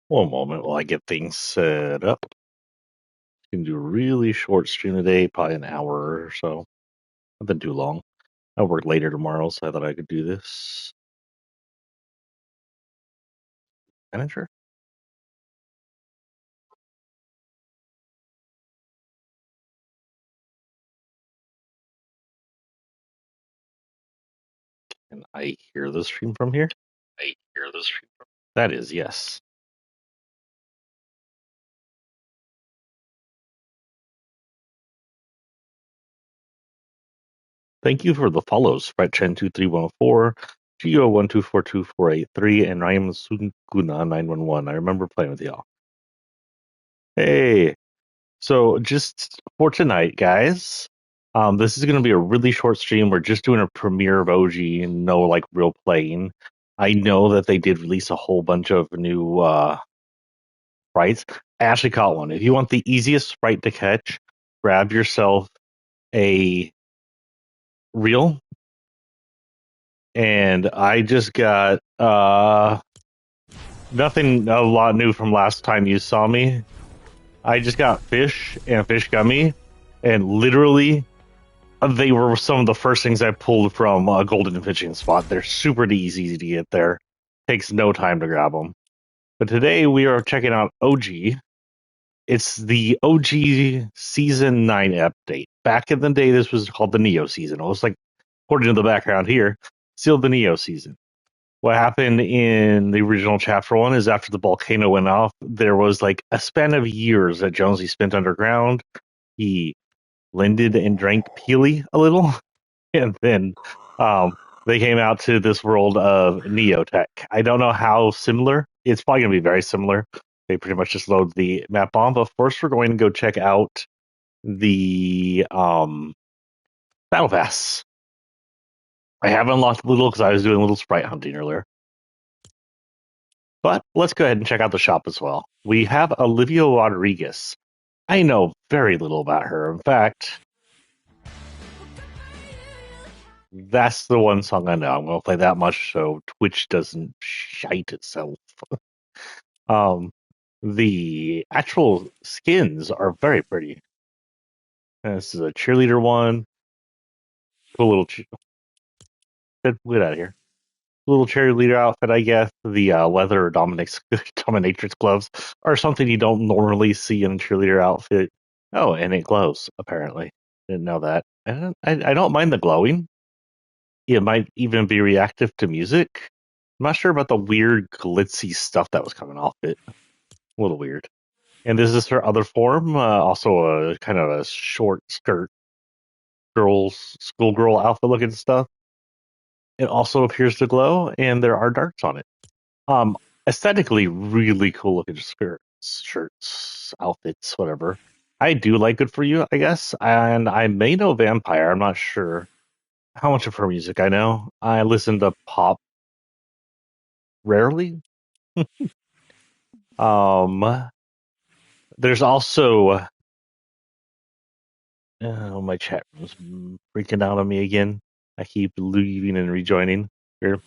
One moment while I get things set up. Can do a really short stream today, probably an hour or so. Nothing too long. I work later tomorrow, so I thought I could do this. Manager? Can I hear the stream from here? I hear the stream from That is, yes. Thank you for the follows. Sprite102314, Geo1242483, and Ryan Sunguna911. I remember playing with y'all. Hey, so just for tonight, guys, this is going to be a really short stream. We're just doing a premiere of OG and no like real playing. I know that they did release a whole bunch of new sprites. I actually caught one. If you want the easiest sprite to catch, grab yourself a reel. And I just got nothing a lot new from last time you saw me. I just got fish and fish gummy, and literally they were some of the first things I pulled from a golden fishing spot. They're super easy to get there. Takes no time to grab them. But today we are checking out OG. It's the OG Season 9 update. Back in the day, this was called the Neo Season. It was like, according to the background here, still the Neo Season. What happened in the original chapter 1 is after the volcano went off, there was like a span of years that Jonesy spent underground. He blended and drank Peely a little, and then they came out to this world of Neotech. I don't know how similar. It's probably going to be very similar. They pretty much just load the map on. But first, we're going to go check out the Battle Pass. I haven't unlocked little because I was doing a little sprite hunting earlier. But let's go ahead and check out the shop as well. We have Olivia Rodriguez. I know very little about her. In fact, that's the one song I know. I'm going to play that much so Twitch doesn't shite itself. The actual skins are very pretty. And this is a cheerleader one. Cool little. Get out of here. Little cheerleader outfit, I guess. The leather dominatrix gloves are something you don't normally see in a cheerleader outfit. Oh, and it glows, apparently. Didn't know that. I don't mind the glowing. It might even be reactive to music. I'm not sure about the weird glitzy stuff that was coming off it. A little weird. And this is her other form, also a kind of a short skirt, schoolgirl outfit looking stuff. It also appears to glow, and there are darts on it. Aesthetically, really cool looking skirts, shirts, outfits, whatever. I do like Good For You, I guess, and I may know Vampire. I'm not sure how much of her music I know. I listen to pop rarely. um, there's also my chat room's freaking out on me again. I keep leaving and rejoining here.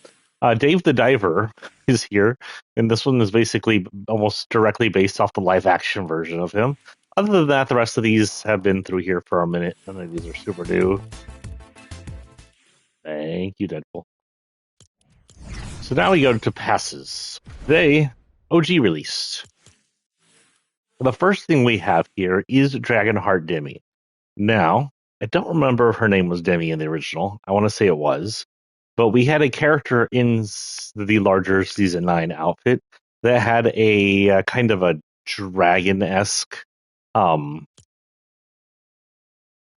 Dave the Diver is here, and this one is basically almost directly based off the live action version of him. Other than that, the rest of these have been through here for a minute. None of these are super new. Thank you, Deadpool. So now we go to passes. Today, OG released. The first thing we have here is Dragonheart Demi. Now, I don't remember if her name was Demi in the original. I want to say it was. But we had a character in the larger Season 9 outfit that had a kind of a dragon-esque theme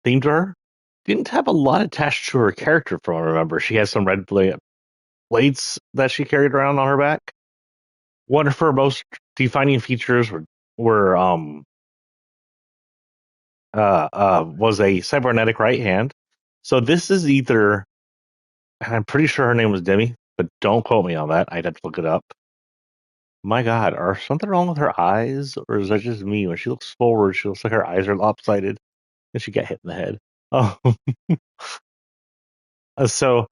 to her. Didn't have a lot attached to her character from what I remember. She has some red blades that she carried around on her back. One of her most defining features were was a cybernetic right hand. So this is either, and I'm pretty sure her name was Demi, but don't quote me on that. I'd have to look it up. My God, are something wrong with her eyes, or is that just me? When she looks forward, she looks like her eyes are lopsided, and she got hit in the head. Oh, so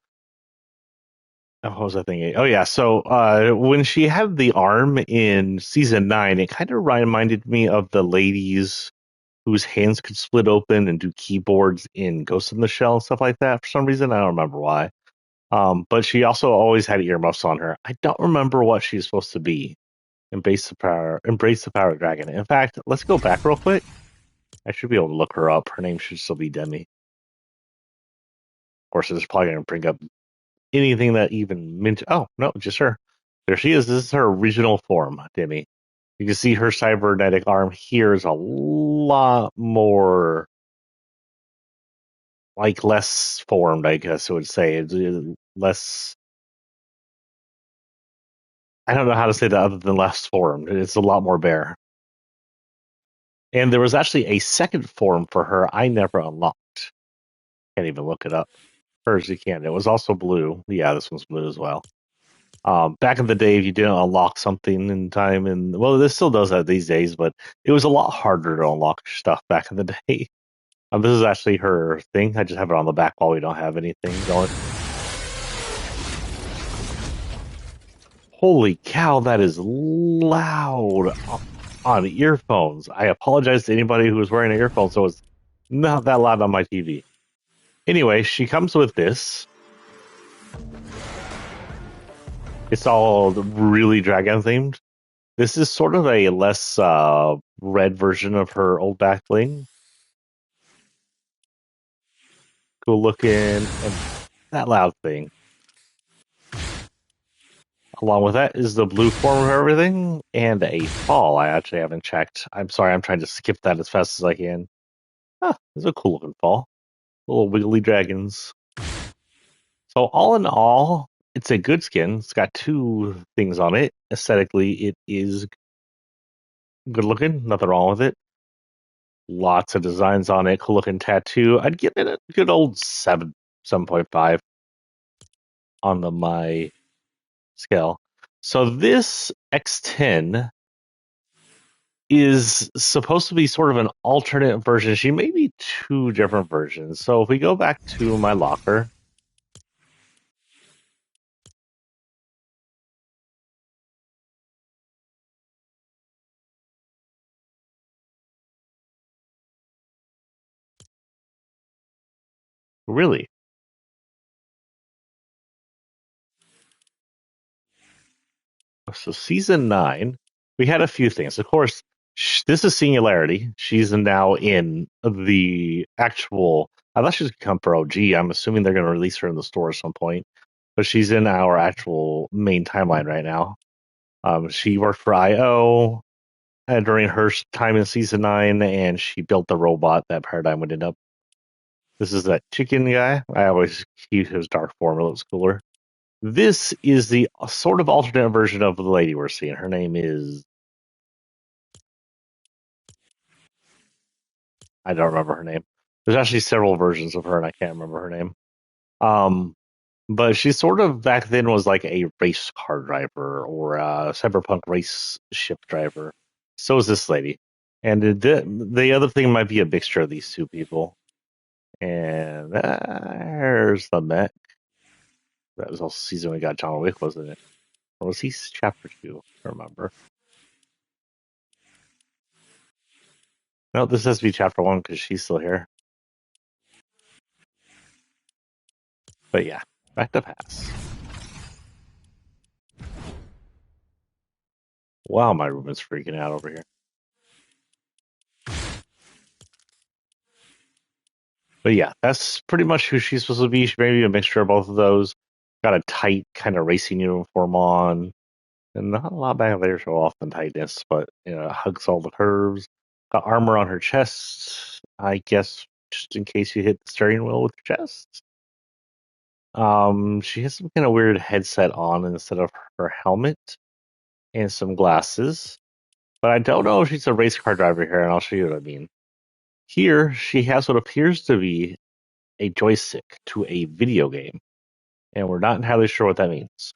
What was I thinking? Oh yeah, so when she had the arm in season 9, it kind of reminded me of the ladies whose hands could split open and do keyboards in Ghost in the Shell and stuff like that. For some reason, I don't remember why. But she also always had earmuffs on her. I don't remember what she's supposed to be. Embrace the power of dragon. In fact, let's go back real quick. I should be able to look her up. Her name should still be Demi. Of course, it's probably going to bring up anything that even mint. Oh no, just her. There she is. This is her original form, Demi. You can see her cybernetic arm here is a lot more like less formed, I guess I would say. It's less. I don't know how to say that other than less formed. It's a lot more bare. And there was actually a second form for her I never unlocked. Can't even look it up. Hers you can. It was also blue. Yeah, this one's blue as well. Back in the day, if you didn't unlock something in time, and well, this still does that these days, but it was a lot harder to unlock stuff back in the day. This is actually her thing. I just have it on the back while we don't have anything going. Holy cow, that is loud on earphones. I apologize to anybody who was wearing an earphone, so it's not that loud on my TV. Anyway, she comes with this. It's all really dragon themed. This is sort of a less red version of her old back bling. Cool looking, and that loud thing. Along with that is the blue form of everything and a fall. I actually haven't checked. I'm sorry, I'm trying to skip that as fast as I can. Ah, it's a cool looking fall. Little wiggly dragons. So all in all, it's a good skin. It's got two things on it. Aesthetically, it is good looking. Nothing wrong with it. Lots of designs on it. Cool looking tattoo. I'd give it a good old 7.5 on the my scale. So this X10 is supposed to be sort of an alternate version. She may be two different versions. So if we go back to my locker, really, so season 9, we had a few things. Of course, this is Singularity. She's now in the actual. I thought she was come for OG. I'm assuming they're going to release her in the store at some point, but she's in our actual main timeline right now. She worked for IO during her time in season 9, and she built the robot that Paradigm would end up. This is that chicken guy. I always keep his dark form. It looks cooler. This is the sort of alternate version of the lady we're seeing. Her name is. I don't remember her name. There's actually several versions of her, and I can't remember her name. Um, but she sort of back then was like a race car driver or a cyberpunk race ship driver. So is this lady. And the other thing might be a mixture of these two people. And there's the mech. That was also season we got John Wick, wasn't it? Or was he chapter 2? I don't remember. No, this has to be chapter 1 because she's still here. But yeah, back to pass. Wow, my room is freaking out over here. But yeah, that's pretty much who she's supposed to be. She may be a mixture of both of those. Got a tight kind of racing uniform on, and not a lot back there show off the tightness, but hugs all the curves. Got armor on her chest, I guess, just in case you hit the steering wheel with your chest. She has some kind of weird headset on instead of her helmet, and some glasses. But I don't know if she's a race car driver here, and I'll show you what I mean. Here, she has what appears to be a joystick to a video game, and we're not entirely sure what that means.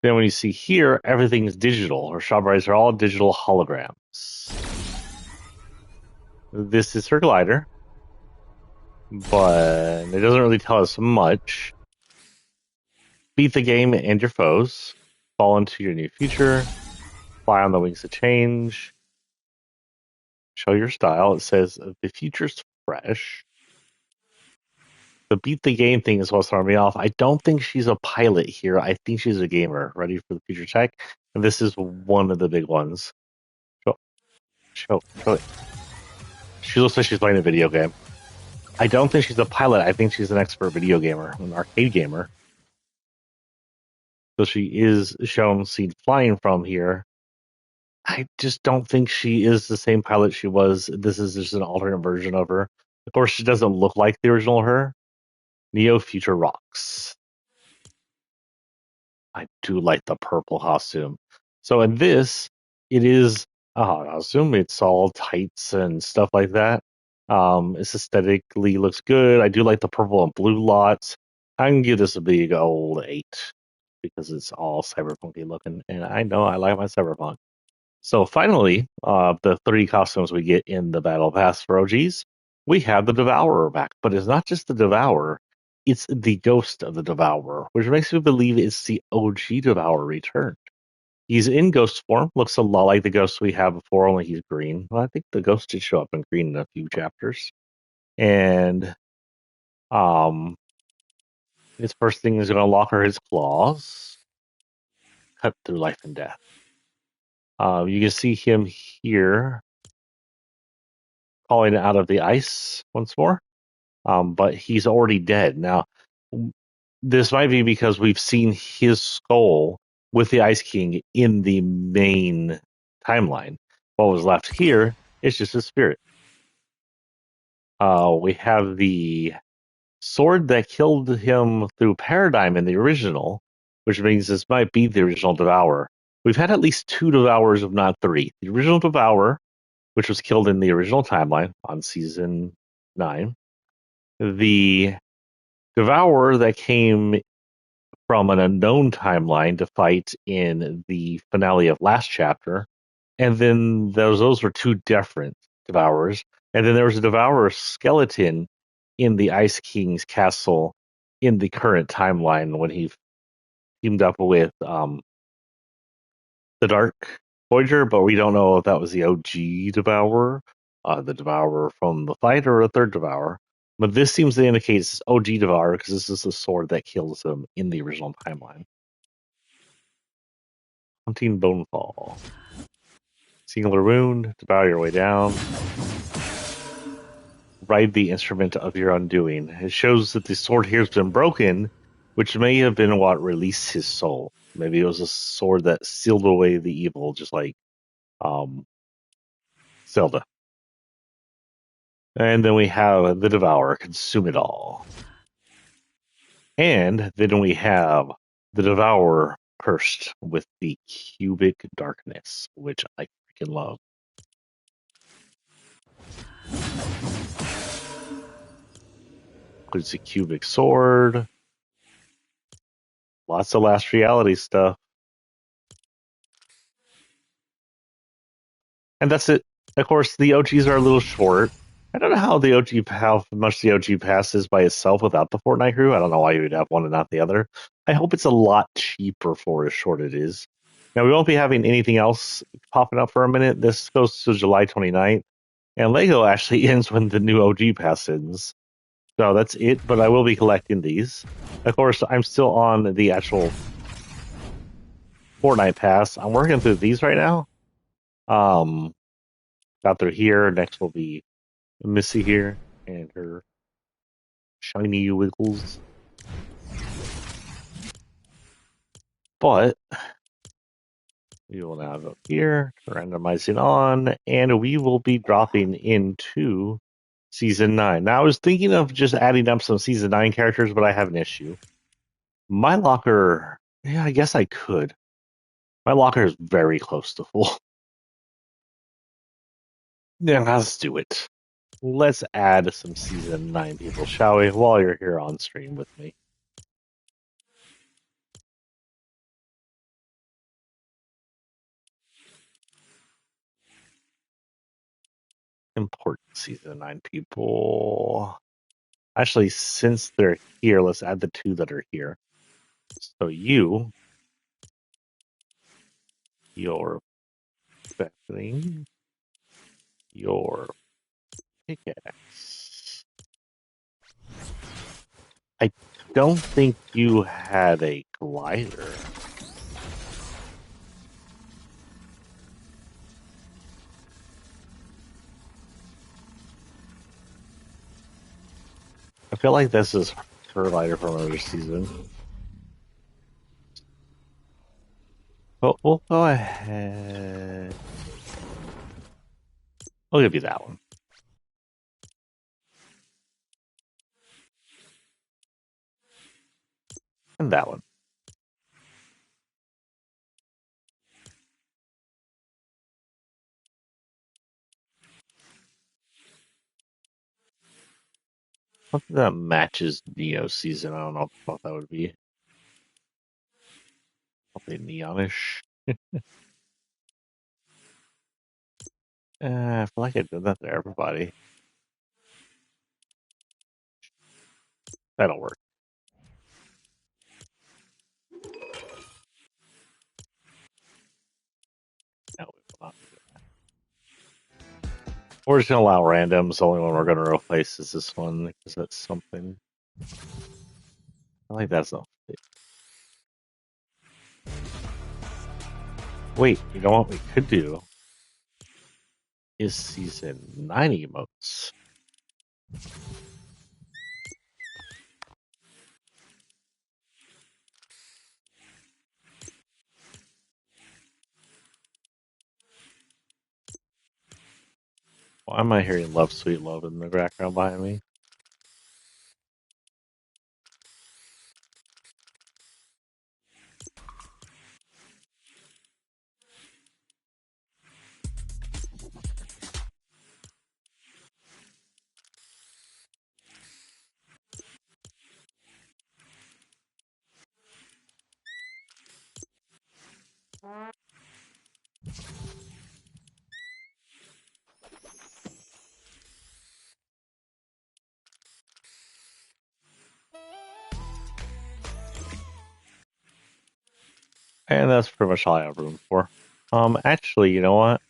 Then when you see here, everything is digital. Her strawberries are all digital holograms. This is her glider, but it doesn't really tell us much. Beat the game and your foes. Fall into your new future. Fly on the wings of change. Show your style. It says the future's fresh. The beat the game thing is what's throwing me off. I don't think she's a pilot here. I think she's a gamer ready for the future tech. And this is one of the big ones. Show, show it. She looks like she's playing a video game. I don't think she's a pilot. I think she's an expert video gamer, an arcade gamer. So she is shown seen flying from here. I just don't think she is the same pilot she was. This is just an alternate version of her. Of course, she doesn't look like the original her. Neo Future rocks. I do like the purple costume. So in this, it is a hot costume. It's all tights and stuff like that. It's aesthetically looks good. I do like the purple and blue lots. I can give this a big old 8 because it's all cyberpunky looking, and I know I like my cyberpunk. So finally, the 3 costumes we get in the Battle Pass for OGs, we have the Devourer back. But it's not just the Devourer, it's the ghost of the Devourer, which makes me believe it's the OG Devourer returned. He's in ghost form, looks a lot like the ghost we had before, only he's green. Well, I think the ghost did show up in green in a few chapters. And his first thing is going to lock her his claws, cut through life and death. You can see him here calling out of the ice once more. But he's already dead. Now, this might be because we've seen his skull with the Ice King in the main timeline. What was left here is just his spirit. We have the sword that killed him through Paradigm in the original, which means this might be the original Devourer. We've had at least 2 Devourers, if not 3. The original Devourer, which was killed in the original timeline on season 9. The Devourer that came from an unknown timeline to fight in the finale of last chapter, and then those were 2 different Devourers, and then there was a Devourer skeleton in the Ice King's castle in the current timeline when he teamed up with the Dark Voyager, but we don't know if that was the OG Devourer, the Devourer from the fight, or a third Devourer. But this seems to indicate it's OG Devourer because this is the sword that kills him in the original timeline. Hunting Bonefall. Singular wound, devour your way down. Ride the instrument of your undoing. It shows that the sword here has been broken, which may have been what released his soul. Maybe it was a sword that sealed away the evil, just like Zelda. And then we have the Devourer, consume it all. And then we have the Devourer cursed with the cubic darkness, which I freaking love. Includes a cubic sword. Lots of Last Reality stuff. And that's it. Of course, the OGs are a little short. I don't know how much the OG pass is by itself without the Fortnite crew. I don't know why you would have one and not the other. I hope it's a lot cheaper for as short it is. Now, we won't be having anything else popping up for a minute. This goes to July 29th. And Lego actually ends when the new OG pass ends. So that's it, but I will be collecting these. Of course, I'm still on the actual Fortnite pass. I'm working through these right now. Got through here. Next will be Missy here and her shiny wiggles. But we will now go here, randomizing on, and we will be dropping into Season 9. Now, I was thinking of just adding up some Season 9 characters, but I have an issue. My locker, yeah, I guess I could. My locker is very close to full. Yeah, let's do it. Let's add some Season 9 people, shall we, while you're here on stream with me. Important Season 9 people. Actually, since they're here, let's add the 2 that are here. So you're expecting your pickaxe. I don't think you had a glider. I feel like this is her glider from another season. But we'll go ahead. I'll give you that one. And that one. Something that matches Neo season. I don't know what that would be. Something neonish. I feel like I did that to everybody. That'll work. No, we will not do that. We're just gonna allow randoms. The only one we're gonna replace is this one because that's something. I feel like that's not. Wait, you know what we could do is season 9 emotes. Why am I hearing Love Sweet Love in the background behind me? And that's pretty much all I have room for. Actually, you know what?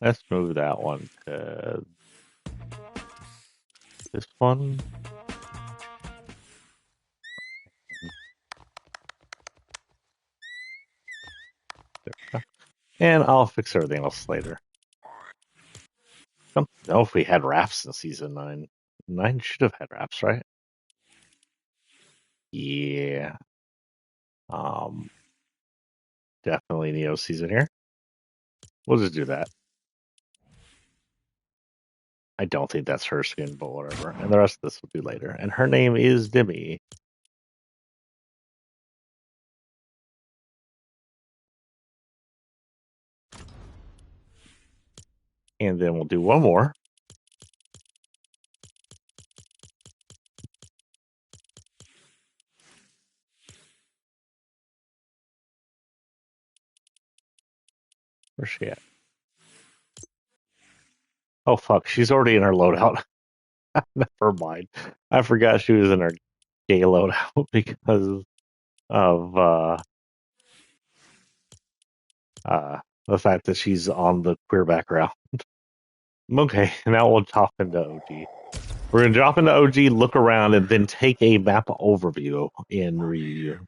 Let's move that one to this one. There we go. And I'll fix everything else later. I don't know if we had rafts in season 9. 9 should have had rafts, right? Yeah. Um, Definitely Neo season here. We'll just do that. I don't think that's her skin, but whatever. And the rest of this will do later. And her name is Demi. And then we'll do one more. Where's she at? Oh, fuck. She's already in her loadout. Never mind. I forgot she was in her gay loadout because of the fact that she's on the queer background. Okay, now we'll drop into OG. We're going to drop into OG, look around, and then take a map overview in replay.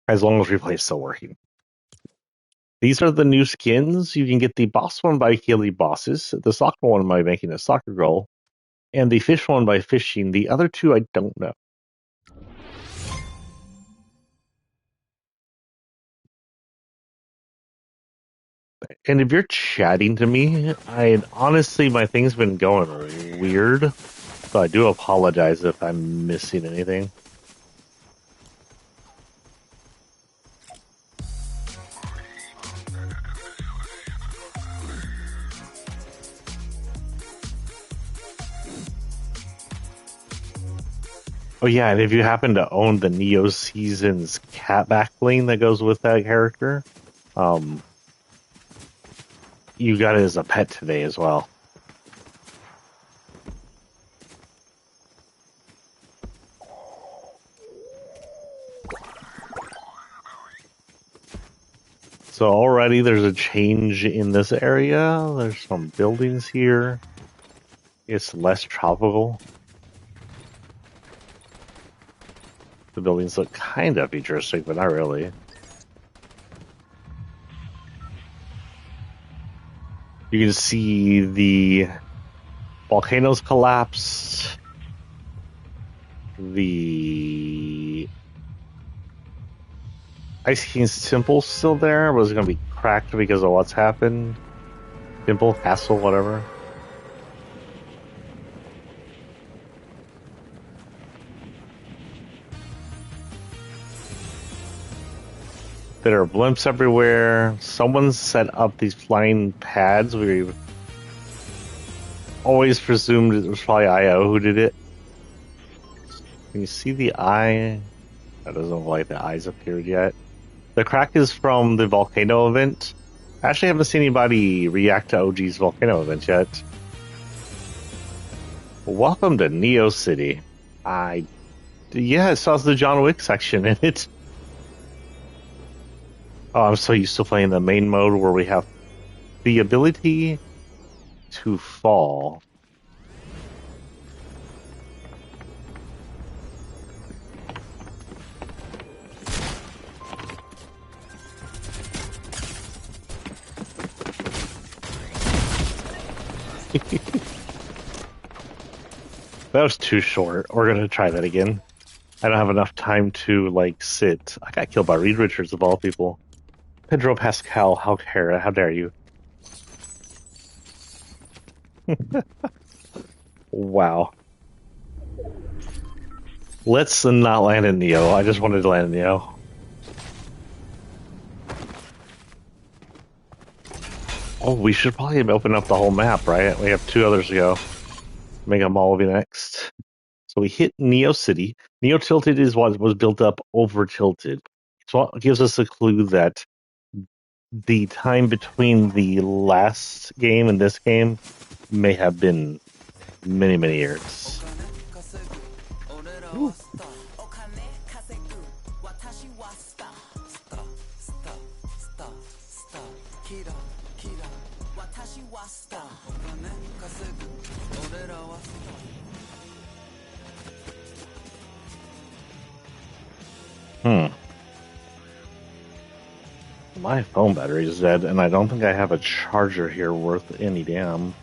As long as replay is still working. These are the new skins. You can get the boss one by killing bosses, the soccer one by making a soccer goal, and the fish one by fishing. The other two, I don't know. And if you're chatting to me, honestly, my thing's been going weird, so I do apologize if I'm missing anything. Oh yeah, and if you happen to own the Neo Seasons cat back bling that goes with that character, you got it as a pet today as well. So already there's a change in this area. There's some buildings here. It's less tropical. The buildings look kind of futuristic, but not really. You can see the volcanoes collapsed. The Ice King's temple's still there, but it's going to be cracked because of what's happened. Temple, castle, whatever. There are blimps everywhere. Someone set up these flying pads. We always presumed it was probably IO who did it. Can you see the eye? That doesn't look like the eyes appeared yet. The crack is from the volcano event. I actually haven't seen anybody react to OG's volcano event yet. Welcome to Neo City. Yeah, it saw the John Wick section in it. Oh, I'm so used to playing the main mode where we have the ability to fall. That was too short. We're gonna try that again. I don't have enough time to, like, sit. I got killed by Reed Richards of all people. Pedro Pascal, how dare you? Wow. Let's not land in Neo. I just wanted to land in Neo. Oh, we should probably open up the whole map, right? We have 2 others to go. Mega Mall will be next. So we hit Neo City. Neo Tilted is what was built up over Tilted. It's what gives us a clue that the time between the last game and this game may have been many, many years. Ooh. My phone battery is dead, and I don't think I have a charger here worth any damn.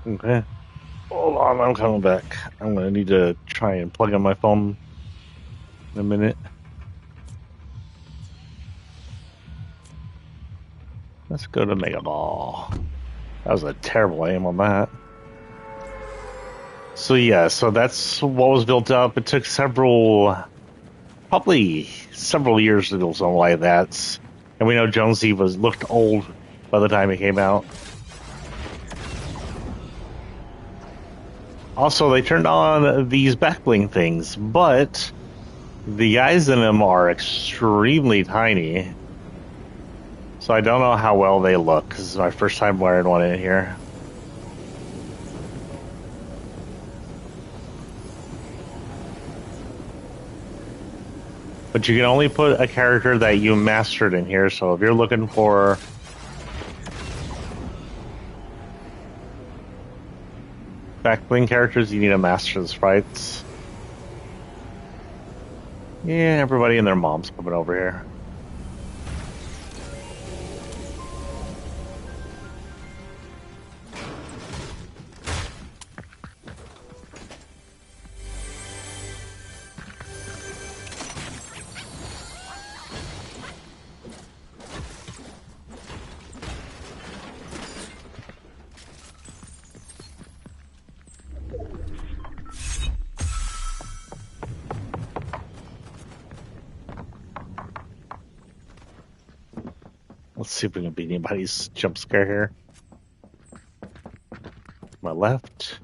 Okay. Hold on, I'm coming back. I'm gonna need to try and plug in my phone in a minute. Let's go to Mega Ball. That was a terrible aim on that. So yeah, so that's what was built up. It took probably several years to build something like that. And we know Jonesy looked old by the time it came out. Also, they turned on these backbling things, but the guys in them are extremely tiny. So I don't know how well they look. This is my first time wearing one in here. But you can only put a character that you mastered in here, so if you're looking for backbling characters, you need to master the sprites. Yeah, everybody and their mom's coming over here. Let's see if we can beat anybody's jump scare here. My left.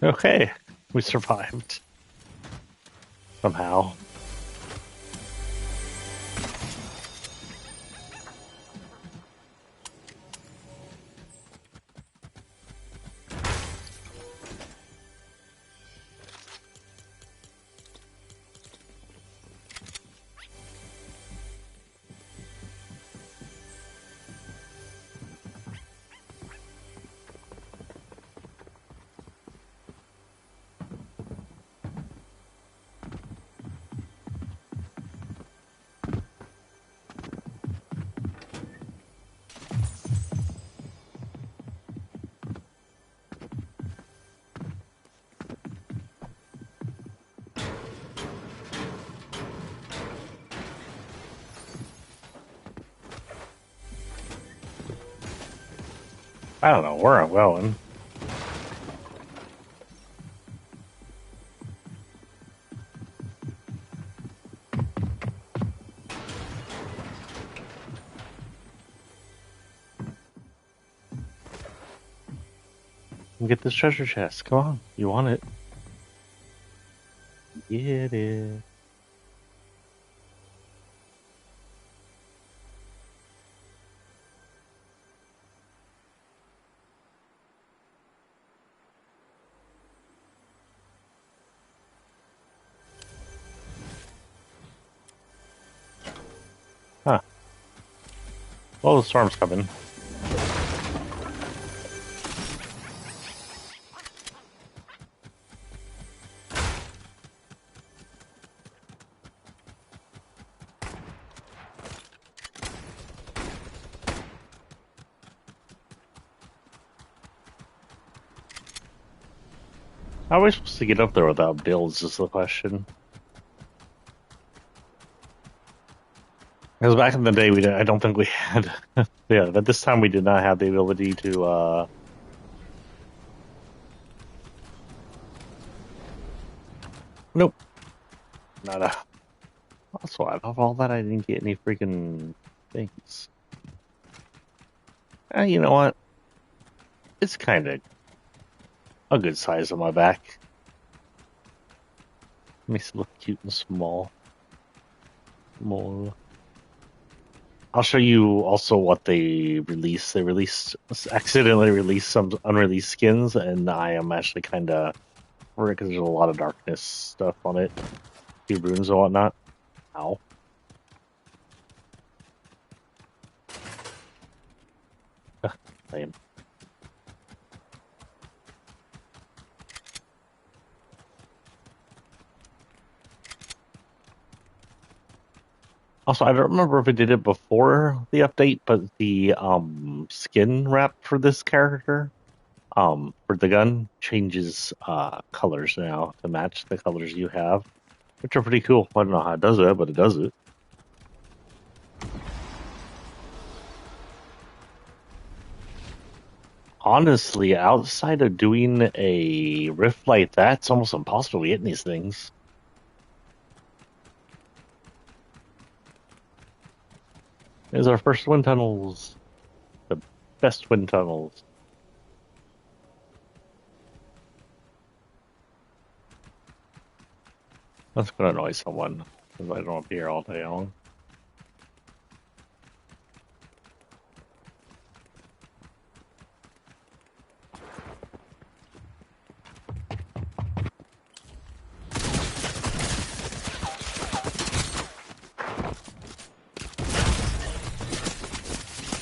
Okay, we survived. Somehow. I don't know where I'm going. Get this treasure chest. Come on. You want it. Get it. Huh. Well, the storm's coming. How are we supposed to get up there without builds is the question. Because back in the day, I don't think we had... yeah, but this time we did not have the ability to, Nope. Nada. Also, out of all that, I didn't get any freaking things. You know what? It's kind of a good size on my back. Makes it look cute and small. More. I'll show you also what they released. They accidentally released some unreleased skins, and I am actually kind of worried because there's a lot of darkness stuff on it. A few runes and whatnot. Ow. Lame. Also, I don't remember if it did it before the update, but the skin wrap for this character, for the gun, changes colors now to match the colors you have, which are pretty cool. I don't know how it does it, but it does it. Honestly, outside of doing a rift like that, it's almost impossible to get in these things. There's our first wind tunnels. The best wind tunnels. That's gonna annoy someone, because I don't want to be here all day long.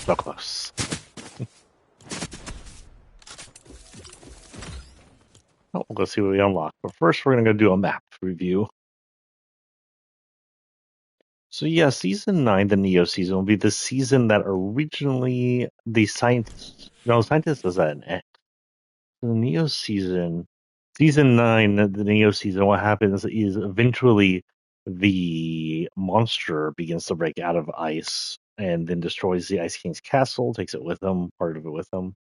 So close. Oh, we'll go see what we unlock. But first, we're gonna go do a map review. So yeah, season 9, the Neo season, will be the season that originally the scientists. No, scientists was at an end. The Neo season, season 9, the Neo season. What happens is eventually the monster begins to break out of ice and then destroys the Ice King's castle, takes it with him, part of it with him.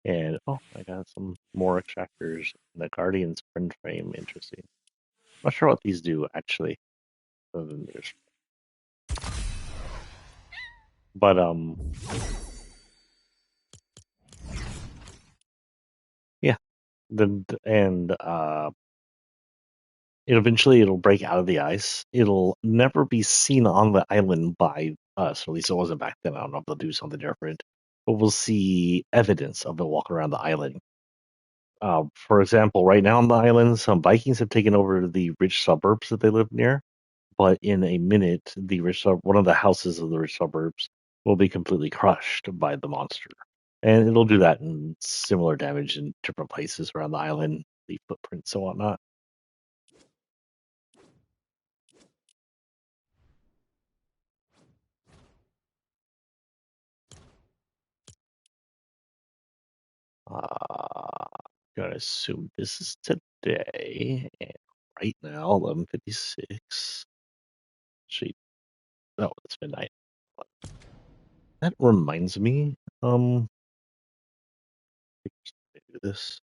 And oh, I got some more extractors. The Guardian's print frame, interesting. Not sure what these do actually, other than there's. But yeah. And it'll break out of the ice. It'll never be seen on the island by us. At least it wasn't back then. I don't know if they'll do something different. But we'll see evidence of it walking around the island. For example, right now on the island, some Vikings have taken over the rich suburbs that they live near. But in a minute, one of the houses of the rich suburbs will be completely crushed by the monster. And it'll do that in similar damage in different places around the island, the footprints and whatnot. Gonna assume this is today, and right now, 11:56. Actually, no, it's midnight. That reminds me, do this.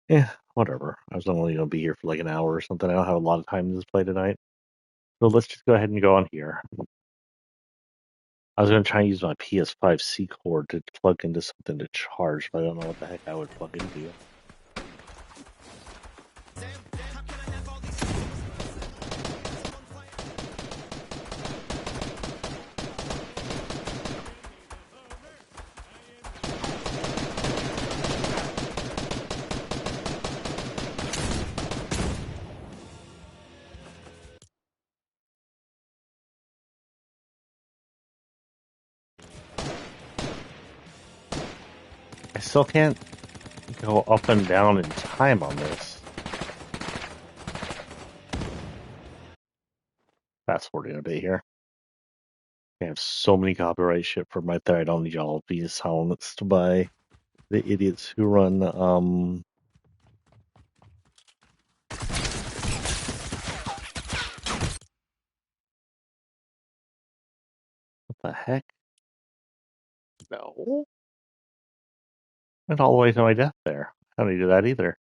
Yeah, whatever. I was only gonna be here for like an hour or something. I don't have a lot of time to play tonight, so let's just go ahead and go on here. I was gonna try and use my PS5 C cord to plug into something to charge, but I don't know what the heck I would plug into. I still can't go up and down in time on this. Fast forwarding a bit here. I have so many copyright shit for my thread. I don't need y'all to be silenced by the idiots who run what the heck? No. Went all the way to my death there. I don't need to do that either.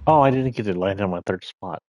Oh, I didn't get to land on my third spot.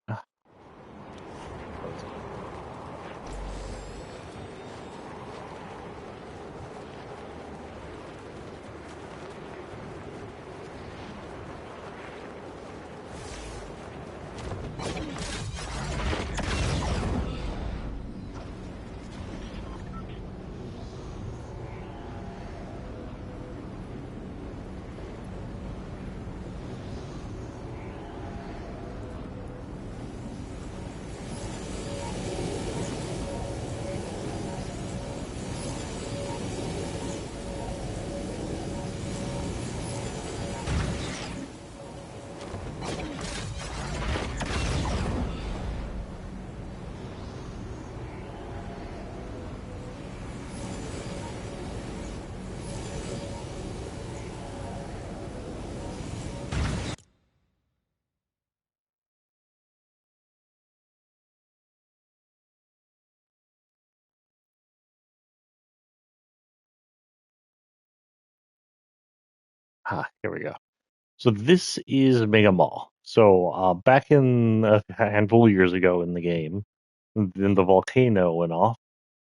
Here we go. So this is Mega Mall. So back in a handful of years ago in the game, then the volcano went off.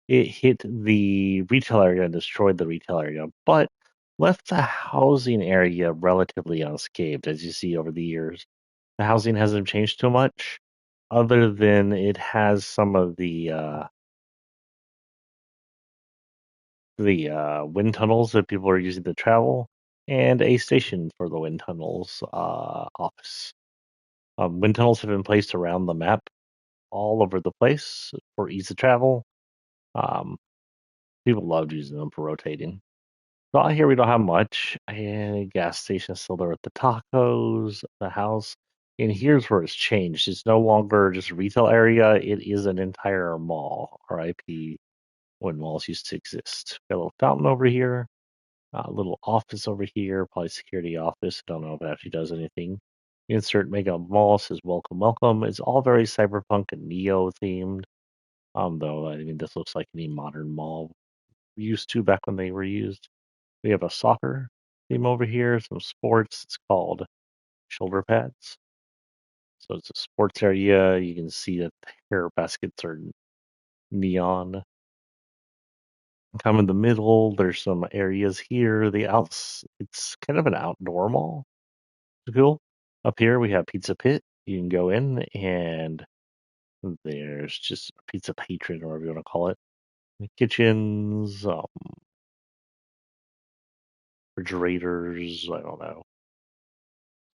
It hit the retail area and destroyed the retail area, but left the housing area relatively unscathed, as you see over the years. The housing hasn't changed too much, other than it has some of the wind tunnels that people are using to travel, and a station for the wind tunnels office. Wind tunnels have been placed around the map all over the place for ease of travel. Um, People love using them for rotating. So out here we don't have much. And gas station still there with the tacos, the house. And here's where it's changed. It's no longer just a retail area. It is an entire mall. RIP when malls used to exist. Got a little fountain over here, a little office over here, probably security office. Don't know if it actually does anything. Insert mega mall says welcome, welcome. It's all very cyberpunk and neo themed. Though I mean this looks like any modern mall used to back when they were used. We have a soccer team over here, some sports. It's called shoulder pads. So it's a sports area. You can see that the hair baskets are neon. Come in the middle. There's some areas here. It's kind of an outdoor mall. It's cool. Up here we have Pizza Pit. You can go in and there's just a pizza patron or whatever you want to call it. The kitchens, refrigerators, I don't know,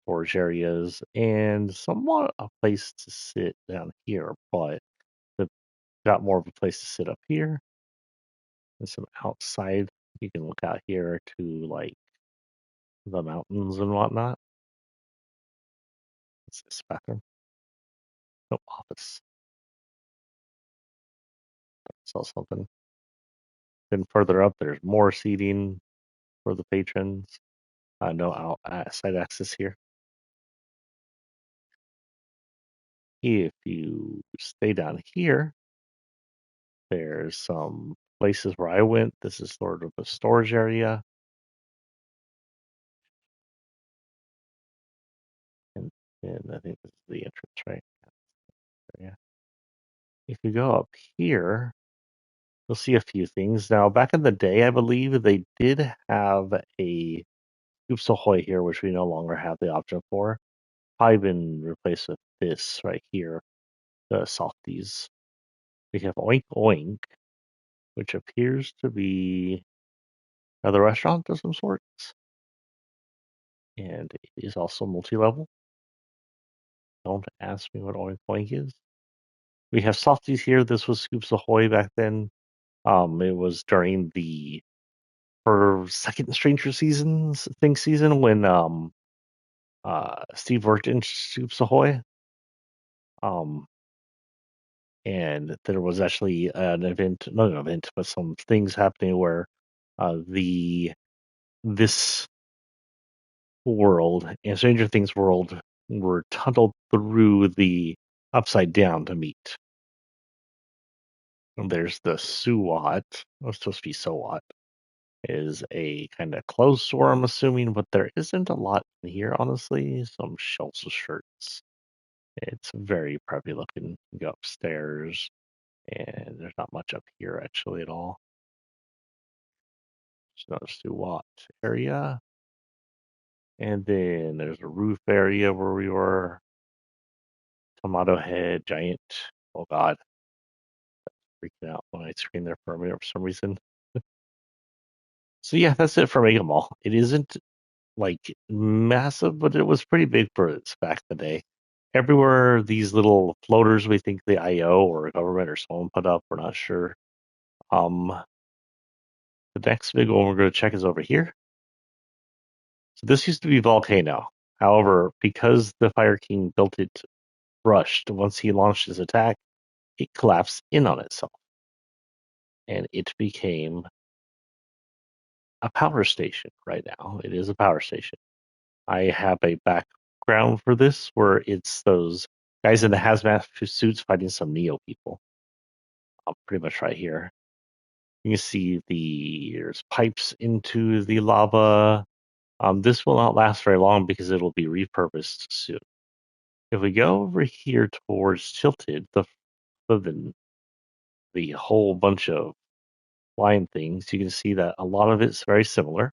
storage areas, and somewhat a place to sit down here, but they've got more of a place to sit up here and some outside. You can look out here to like the mountains and whatnot. What's this bathroom? No office. Sell something. Then further up, there's more seating for the patrons. No outside access here. If you stay down here, there's some places where I went. This is sort of a storage area. And, and I think this is the entrance, right? Yeah. If you go up here, you'll see a few things. Now, back in the day, I believe they did have a Oops Ahoy here, which we no longer have the option for. Probably been replaced with this right here, the softies. We have Oink Oink, which appears to be another restaurant of some sorts. And it is also multi-level. Don't ask me what Oink Oink is. We have softies here. This was Scoops Ahoy back then. It was during the for second Stranger season when Steve worked in Scoops Ahoy. Um, and there was actually an event, not an event, but some things happening where the this world and Stranger Things world were tunneled through the upside down to meet. And there's the SWAT. It's supposed to be SWAT. Is a kind of clothes store, I'm assuming, but there isn't a lot in here, honestly. Some shelves of shirts. It's very preppy looking. You go upstairs, and there's not much up here actually at all. Just not a SWAT area. And then there's a roof area where we were. Tomato head, giant. Oh god, freaking out when I screamed there for a minute for some reason. So yeah, that's it for Mega Mall. It isn't like massive, but it was pretty big for its back in the day. Everywhere these little floaters we think the IO or government or someone put up, we're not sure. Um the next big one we're gonna check is over here. So this used to be Volcano. However, because the Fire King built it rushed once he launched his attack, it collapsed in on itself. And it became a power station right now. It is a power station. I have a background for this where it's those guys in the hazmat suits fighting some Neo people. Pretty much right here. You can see there's pipes into the lava. This will not last very long because it'll be repurposed soon. If we go over here towards Tilted, the whole bunch of line things, you can see that a lot of it's very similar.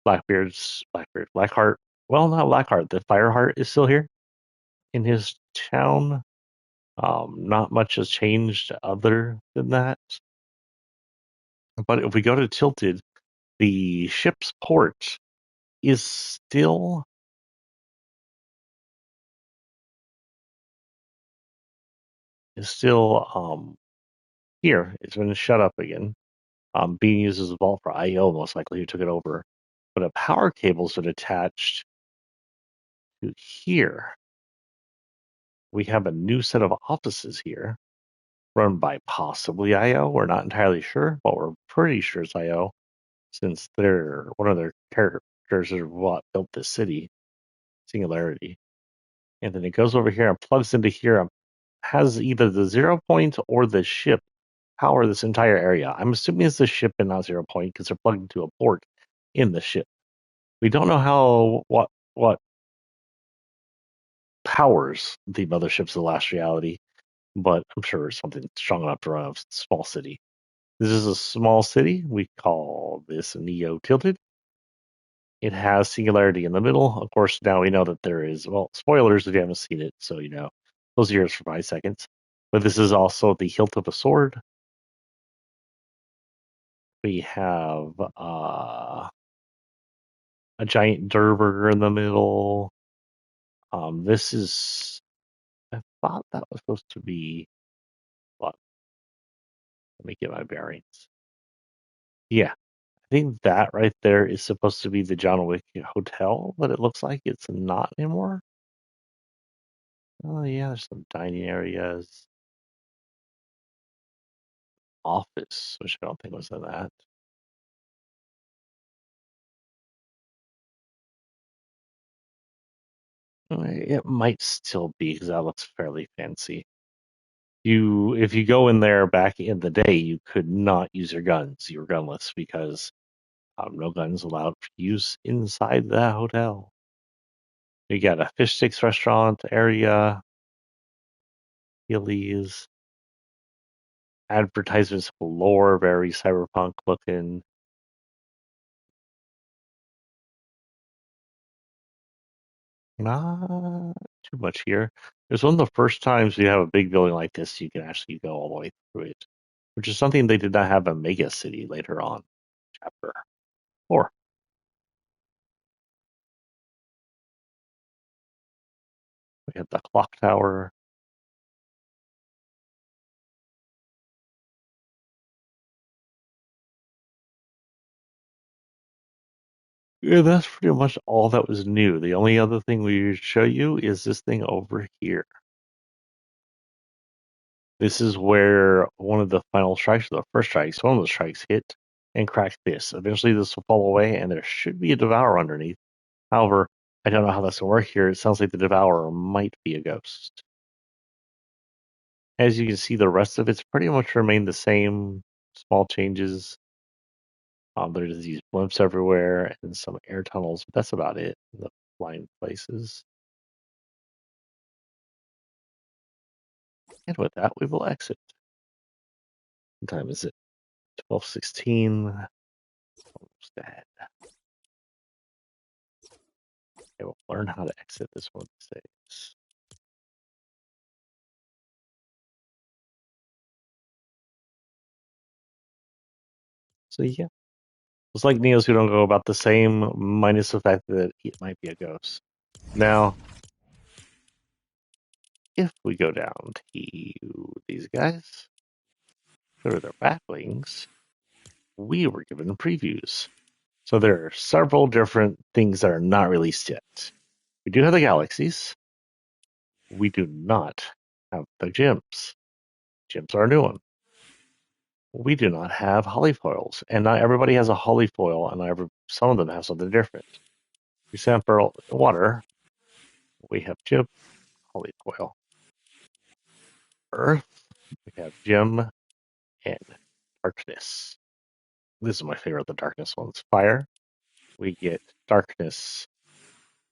Blackheart. Well, not Blackheart. The Fireheart is still here in his town. Not much has changed other than that. But if we go to Tilted, the ship's port is still here. It's been shut up again. Being used as a vault for IO, most likely who took it over. But a power cable's been attached to here. We have a new set of offices here, run by possibly IO. We're not entirely sure, but we're pretty sure it's IO, since they're one of their characters are what built this city, Singularity. And then it goes over here and plugs into here and has either the 0 point or the ship power this entire area. I'm assuming it's the ship and not 0 point because they're plugged into a port in the ship. We don't know what powers the motherships of the last reality, but I'm sure it's something strong enough to run a small city. This is a small city. We call this Neo Tilted. It has Singularity in the middle. Of course, now we know that there is, well, spoilers if you haven't seen it, so close your ears for 5 seconds. But this is also the hilt of a sword. We have a giant Durburger in the middle. This is, I thought that was supposed to be, what? Let me get my bearings. Yeah, I think that right there is supposed to be the John Wick Hotel, but it looks like it's not anymore. Oh yeah, there's some dining areas, office, which I don't think was in that. It might still be because that looks fairly fancy. If you go in there back in the day, you could not use your guns. You were gunless because no guns allowed for use inside the hotel. You got a fish sticks restaurant area, Hillies, advertisements galore, very cyberpunk looking. Not too much here. It's one of the first times we have a big building like this, you can actually go all the way through it, which is something they did not have a mega city later on, chapter 4. We have the clock tower. Yeah, that's pretty much all that was new. The only other thing we show you is this thing over here. This is where one of the final strikes, or the first strikes, one of the strikes hit and cracked this. Eventually this will fall away and there should be a devourer underneath. However, I don't know how that's going to work here. It sounds like the devourer might be a ghost. As you can see, the rest of it's pretty much remained the same. Small changes. There's these blimps everywhere and some air tunnels, but that's about it. The flying places. And with that, we will exit. What time is it? 12:16. Almost dead. I will learn how to exit this one of these days. So yeah, it's like Neo's who don't go about the same, minus the fact that it might be a ghost. Now, if we go down to these guys, go to their back wings, we were given previews. So there are several different things that are not released yet. We do have the galaxies. We do not have the gems. Gems are a new one. We do not have holofoils, and not everybody has a holofoil, and some of them have something different. For example, water, we have gem, holofoil. Earth, we have gem, and darkness. This is my favorite of the darkness ones. Fire, we get darkness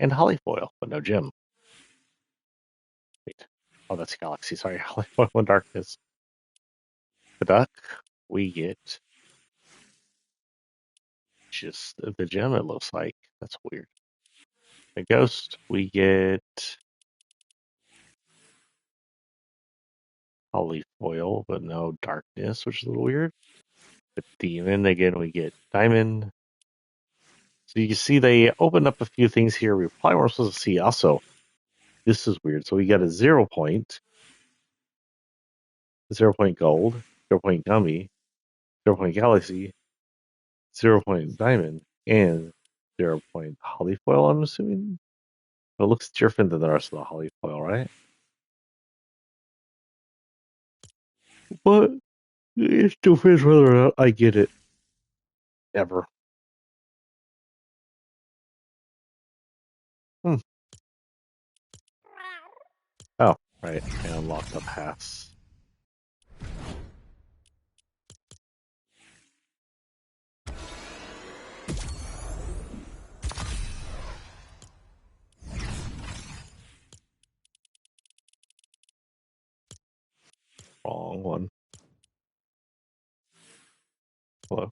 and hollyfoil, but no gem. Wait. Oh, that's galaxy. Sorry, hollyfoil and darkness. The duck, we get just the gem, it looks like. That's weird. The ghost, we get hollyfoil, but no darkness, which is a little weird. The demon, again, we get diamond. So you can see they opened up a few things here we probably weren't supposed to see. Also, this is weird. So we got a 0 point, 0 point gold, 0 point gummy, 0 point galaxy, 0 point diamond, and 0 point hollyfoil, I'm assuming. But it looks different than the rest of the hollyfoil, right? But it still depends whether or not I get it ever. Hmm. Oh, right. I unlocked the pass. Wrong one. Hello.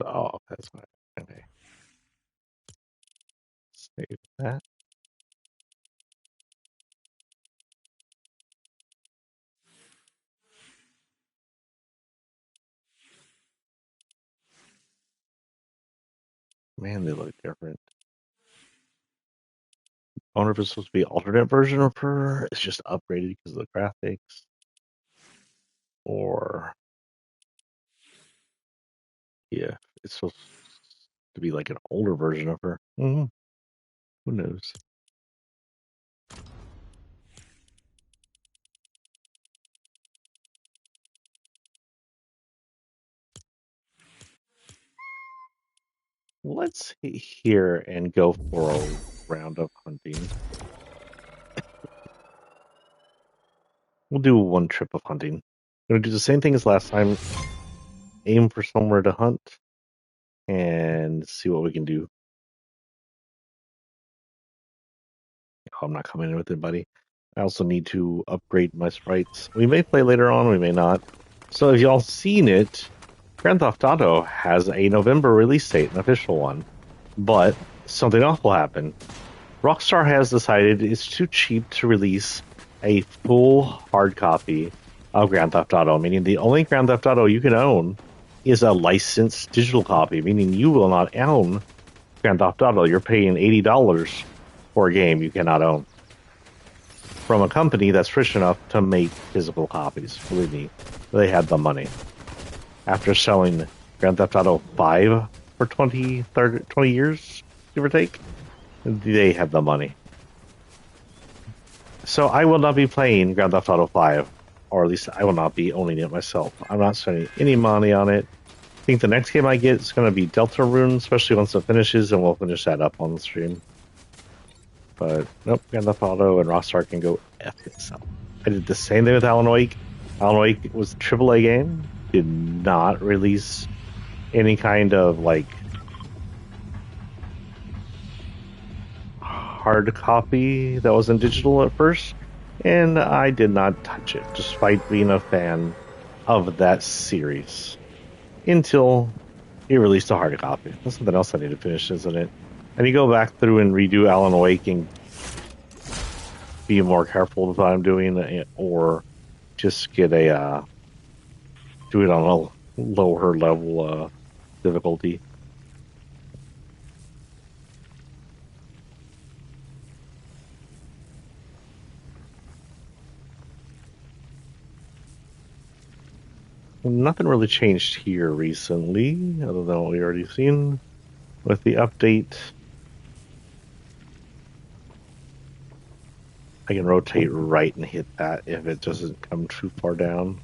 Oh, that's fine. Okay. Save that. Man, they look different. I wonder if it's supposed to be alternate version of her. It's just upgraded because of the graphics, or yeah, it's supposed to be like an older version of her. Who knows? Let's hit here and go for a round of hunting. We'll do one trip of hunting. Gonna do the same thing as last time. Aim for somewhere to hunt and see what we can do. Oh, I'm not coming in with it, buddy. I also need to upgrade my sprites. We may play later on, we may not. So if y'all seen it, Grand Theft Auto has a November release date, an official one. But something awful happened. Rockstar has decided it's too cheap to release a full hard copy of Grand Theft Auto, meaning the only Grand Theft Auto you can own is a licensed digital copy, meaning you will not own Grand Theft Auto. You're paying $80 for a game you cannot own from a company that's rich enough to make physical copies. Believe me, they had the money. After selling Grand Theft Auto 5 for 20 years, give or take, they had the money. So I will not be playing Grand Theft Auto 5, or at least I will not be owning it myself. I'm not spending any money on it. I think the next game I get is going to be Deltarune, especially once it finishes, and we'll finish that up on the stream. But nope, Grand Theft Auto and Rockstar can go F itself. I did the same thing with Alan Wake. Alan Wake was a AAA game, did not release any kind of like hard copy that wasn't digital at first, and I did not touch it, despite being a fan of that series, until it released a hard copy. That's something else I need to finish, isn't it? And you go back through and redo Alan Wake and be more careful with what I'm doing, or just get a do it on a lower level difficulty. Nothing really changed here recently, other than what we already seen with the update. I can rotate right and hit that if it doesn't come too far down.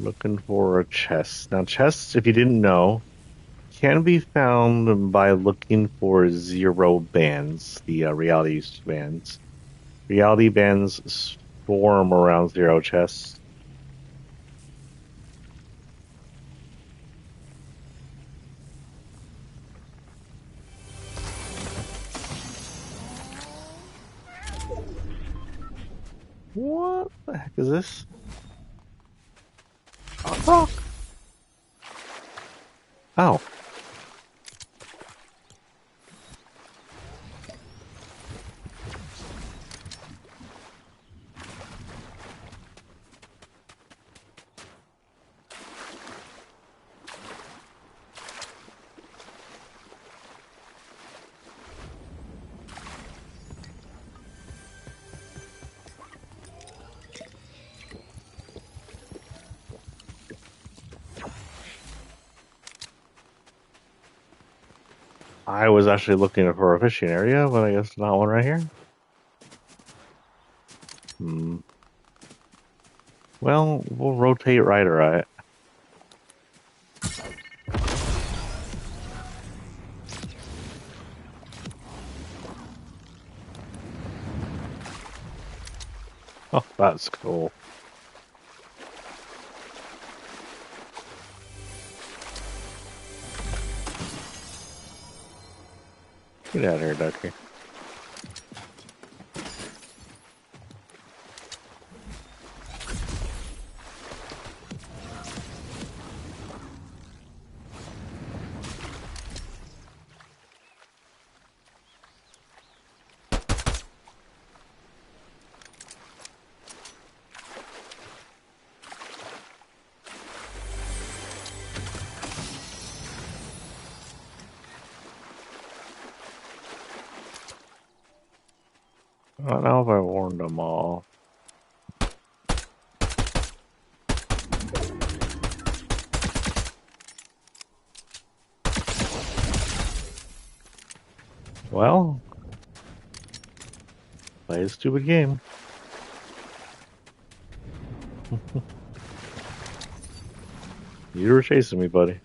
Looking for a chest. Now, chests, if you didn't know, can be found by looking for zero bands, the reality bands. Reality bands swarm around zero chests. What the heck is this? Oh. Oh. I was actually looking for a fishing area, but I guess not one right here. Hmm. Well, we'll rotate right or right. Oh, that's cool. Get out of here, ducky. I don't know if I warned them all. Well, play a stupid game. You were chasing me, buddy.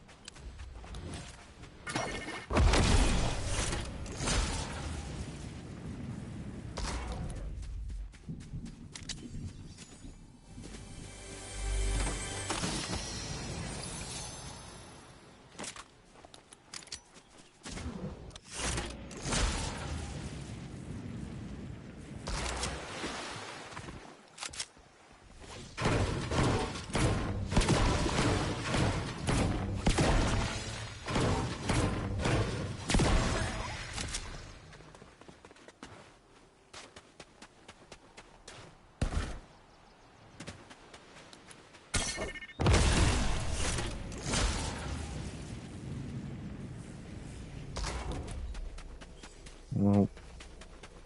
Well,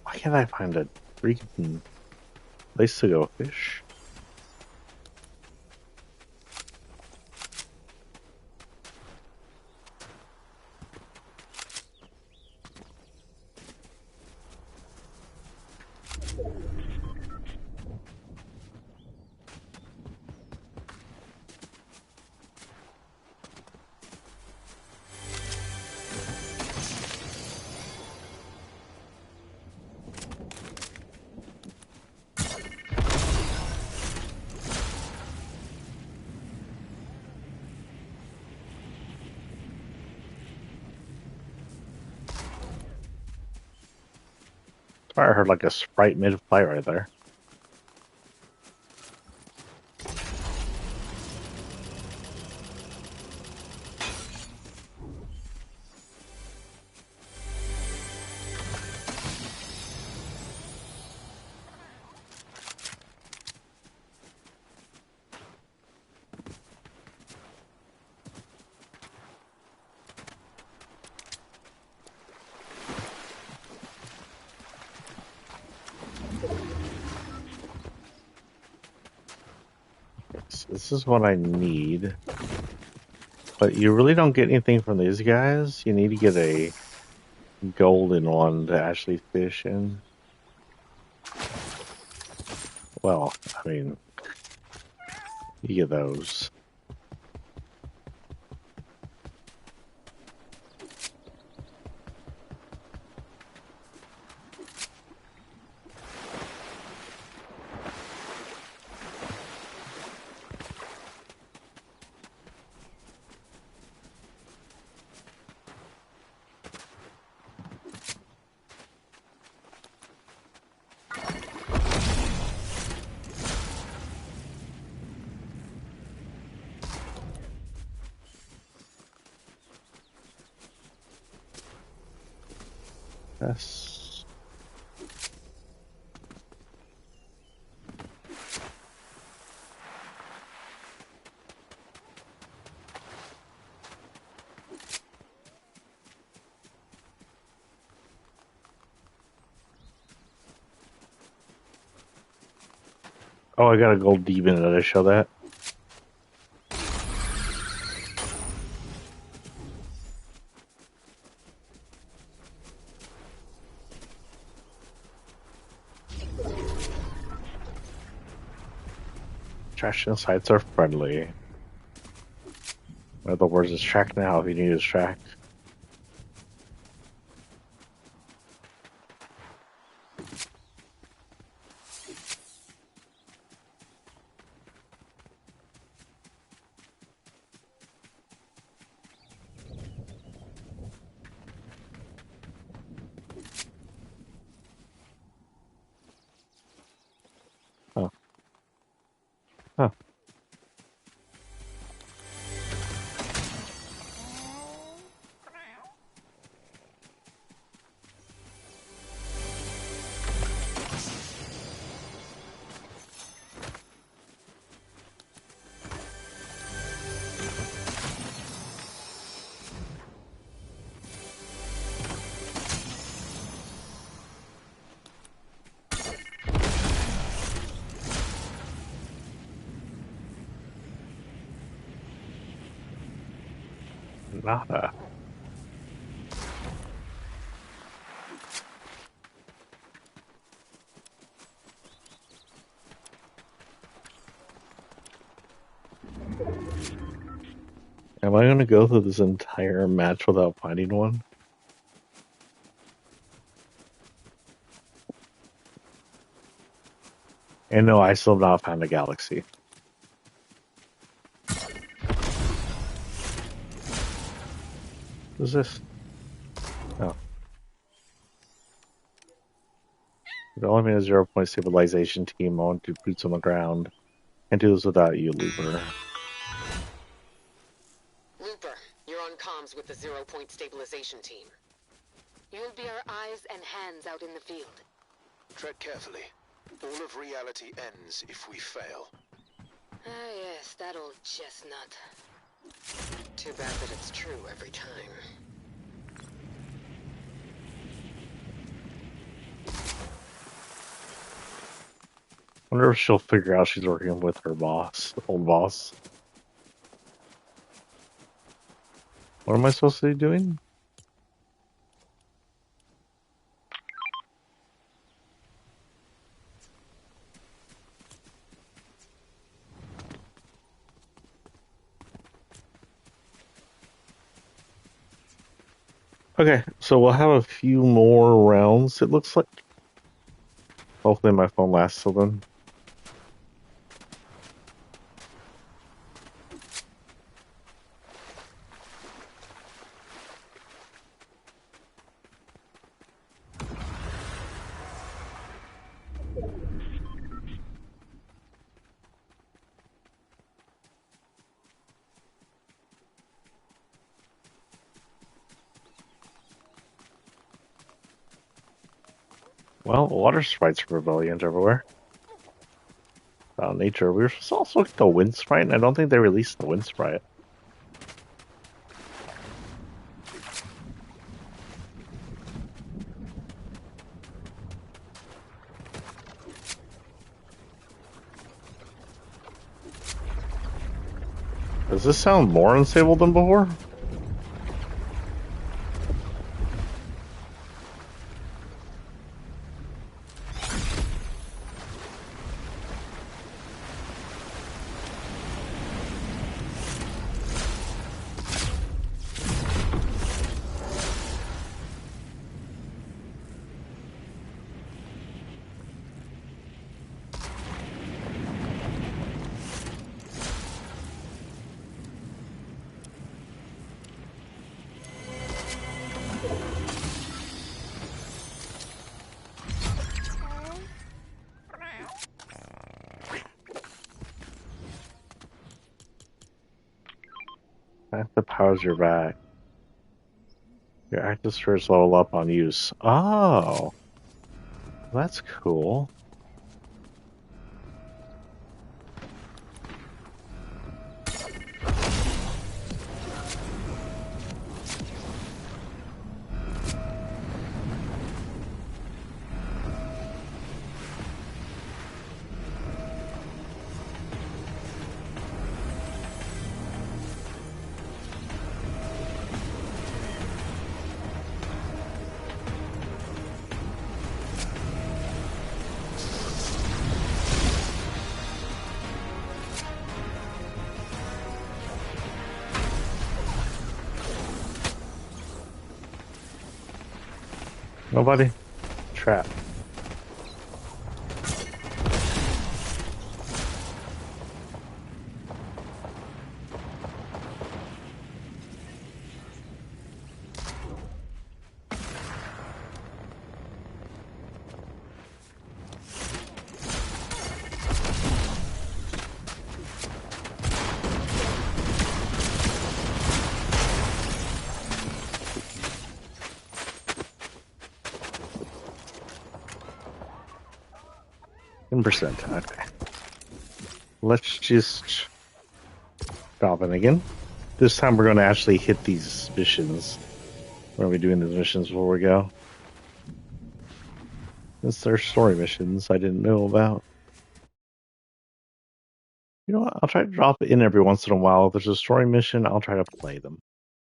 why can't I find a freaking place to go fish? I heard like a sprite mid-flight right there. This is what I need. But you really don't get anything from these guys. You need to get a golden one to actually fish in. Well, I mean, you get those. Yes. Oh, I got a gold demon. Did I show that? Trash insights are friendly. In other words, it's tracked now if you need to track. Oh. Huh. Nada. Am I going to go through this entire match without finding one? And no, I still have not found a galaxy. What is this? Oh. Developing a 0-point stabilization team. I want to do boots on the ground. Can't do this without you, Looper. Looper, you're on comms with the 0-point stabilization team. You'll be our eyes and hands out in the field. Tread carefully. All of reality ends if we fail. Ah yes, that old chestnut. Too bad that it's true every time. Wonder if she'll figure out she's working with her boss, old boss. What am I supposed to be doing? Okay, so we'll have a few more rounds, it looks like. Hopefully my phone lasts till then. Well, water sprites are rebellions everywhere. Nature. We were supposed to also get the wind sprite, and I don't think they released the wind sprite. Does this sound more unstable than before? That the powers your back. Your active spirits level up on use. Oh, that's cool. Nobody? Trap. %. Okay. Let's just stop it again. This time we're going to actually hit these missions. We're going to be doing these missions before we go. Since they're story missions I didn't know about. You know what? I'll try to drop it in every once in a while. If there's a story mission, I'll try to play them.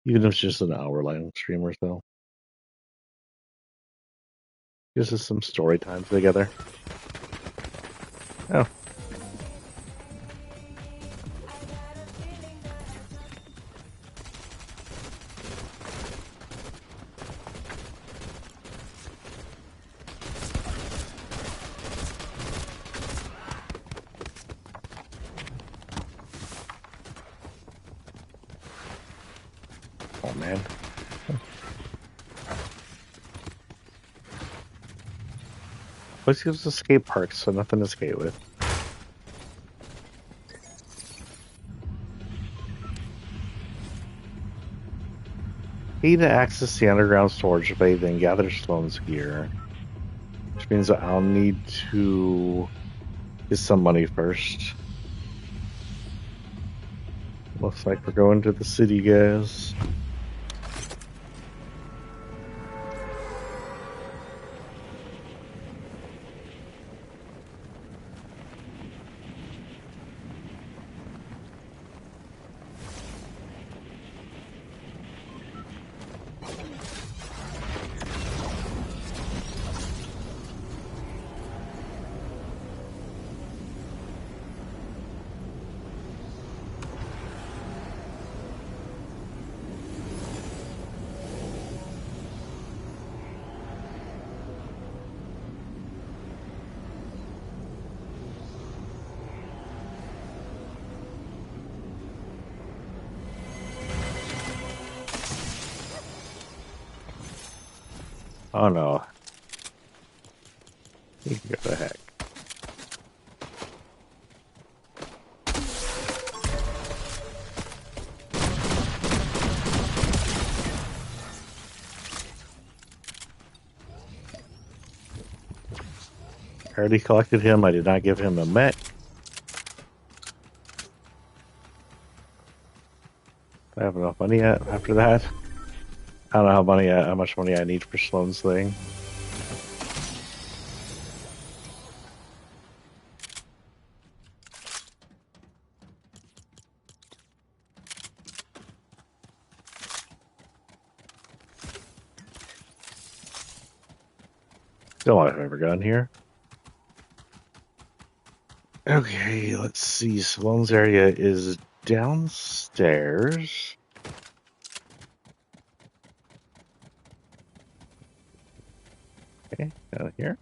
Even if it's just an hour-long stream or so. Gives us some story time together. Oh. Oh, man. Place gives us skate parks, so nothing to skate with. Key to access the underground storage bay, then gather Sloan's gear. Which means that I'll need to get some money first. Looks like we're going to the city, guys. Oh no. You can go to heck. I already collected him. I did not give him a mech. I have enough money yet after that. I don't know how much money I need for Sloan's thing. Still I've ever gotten here. Okay, let's see. Sloan's area is downstairs. Okay, down here.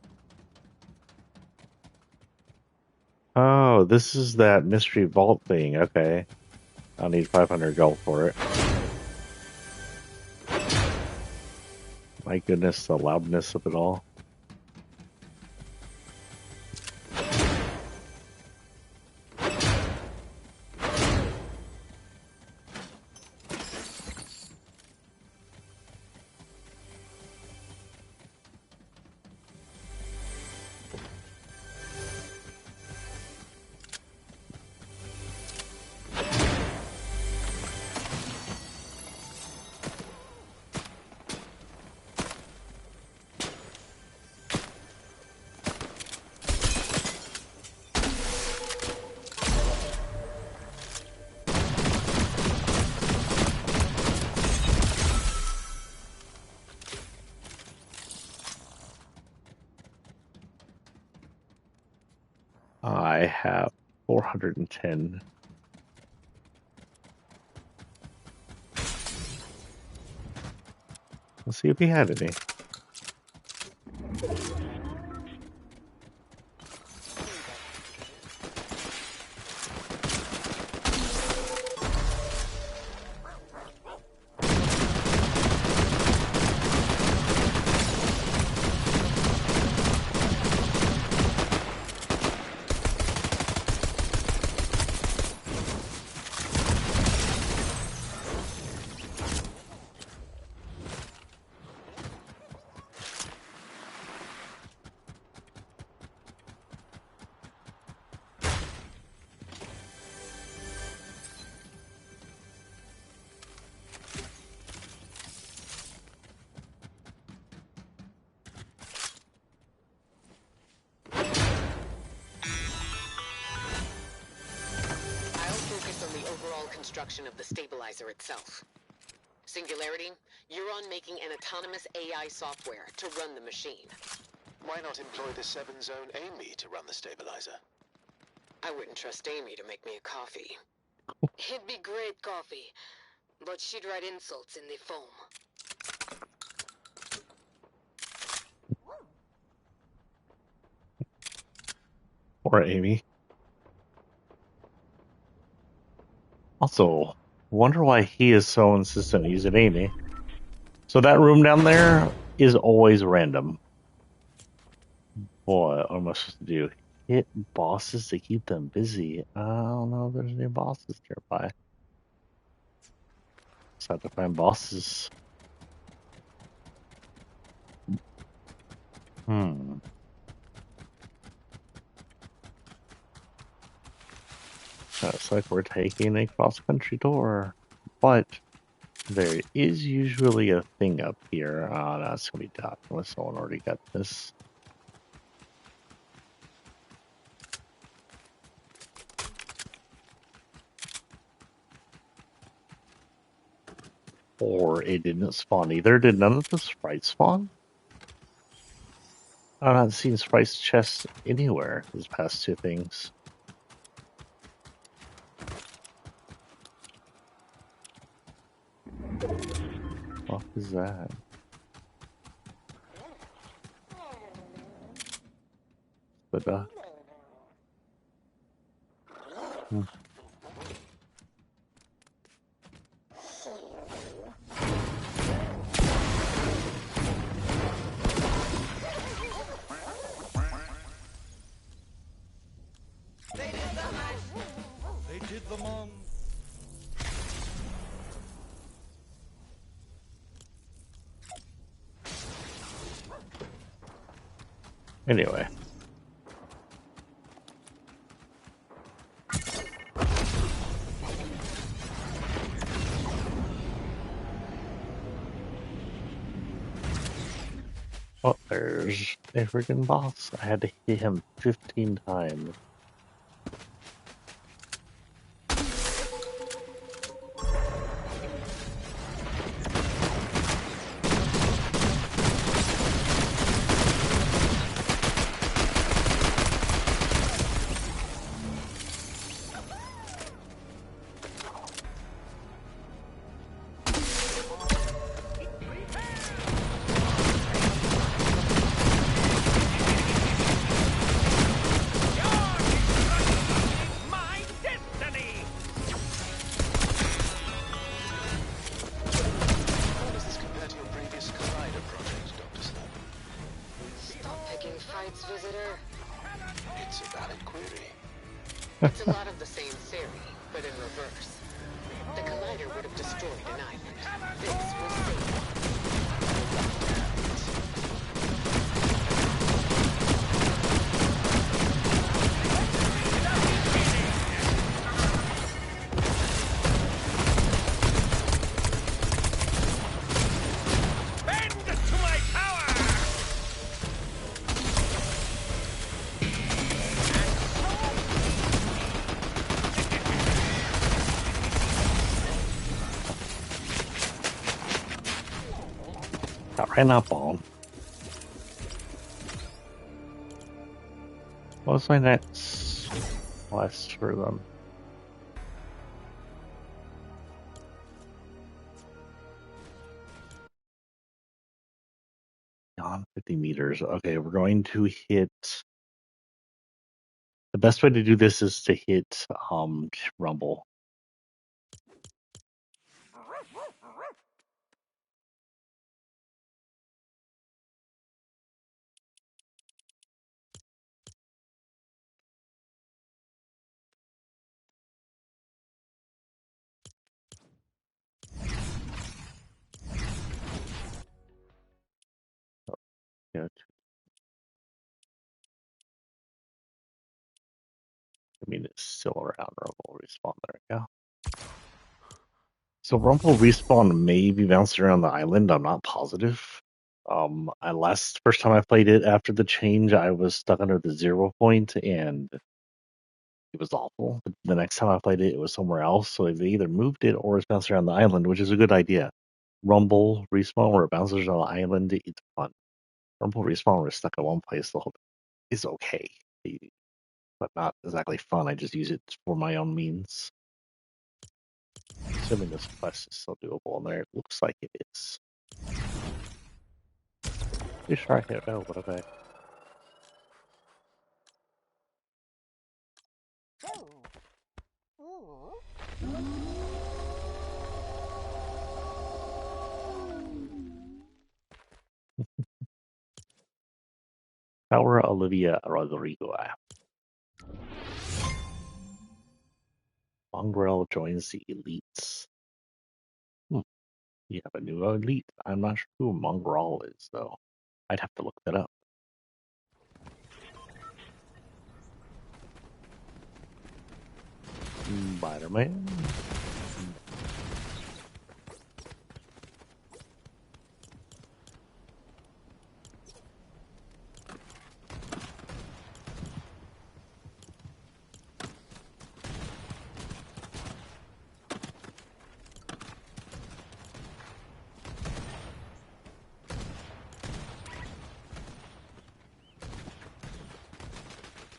Oh, this is that mystery vault thing. Okay. I'll need 500 gold for it. My goodness, the loudness of it all. I have 410. Let's see if he had any. Construction of the stabilizer itself. Singularity, you're on making an autonomous AI software to run the machine. Why not employ the 7-zone Amy to run the stabilizer? I wouldn't trust Amy to make me a coffee. It'd be great coffee, but she'd write insults in the foam. Or Amy. Also, wonder why he is so insistent using Amy. So that room down there is always random. What am I supposed to do? Hit bosses to keep them busy. I don't know if there's any bosses nearby. Just have to find bosses. Looks like we're taking a cross-country tour. But there is usually a thing up here. Oh, that's going to be tough unless someone already got this. Or it didn't spawn either. Did none of the sprites spawn? I've not seen sprites chests anywhere these past two things. What is that? The duck. They did them on. Anyway. Oh, there's a freaking boss. I had to hit him 15 times. It's a lot of the same theory, but in reverse. The Collider would have destroyed an island. This will save it. Got ran up on. What was my next? Last for them. On 50 meters. Okay, we're going to hit. The best way to do this is to hit Rumble. Yeah. I mean, it's still around Rumble respawn. There we go. So Rumble respawn may be bouncing around the island. I'm not positive. First time I played it after the change, I was stuck under the 0 point and it was awful. But the next time I played it, it was somewhere else. So they either moved it or it's bouncing around the island, which is a good idea. Rumble respawn where it bounces around the island, it's fun. Rumble respawn where it's stuck at one place is okay, but not exactly fun. I just use it for my own means. Assuming this quest is still doable in there, it looks like it is. Pretty sure I hit. Oh, what have I? Power Olivia Rodrigo. Mongrel joins the elites. You have a new elite. I'm not sure who Mongrel is, though. I'd have to look that up. Spider-Man.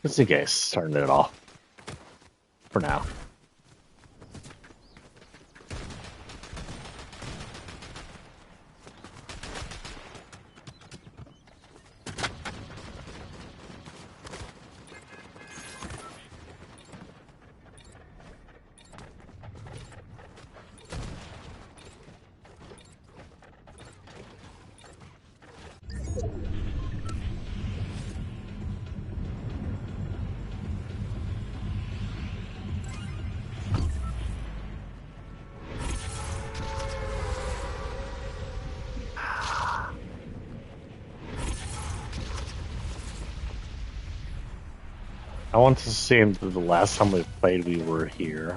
Let's see, guys. Starting it off. For now. I want to say that the last time we played, we were here.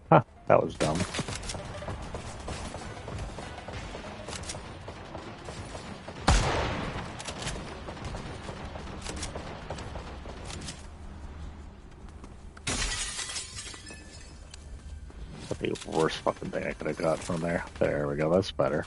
Huh, that was dumb. The worst fucking thing I could have got from there. There we go, that's better.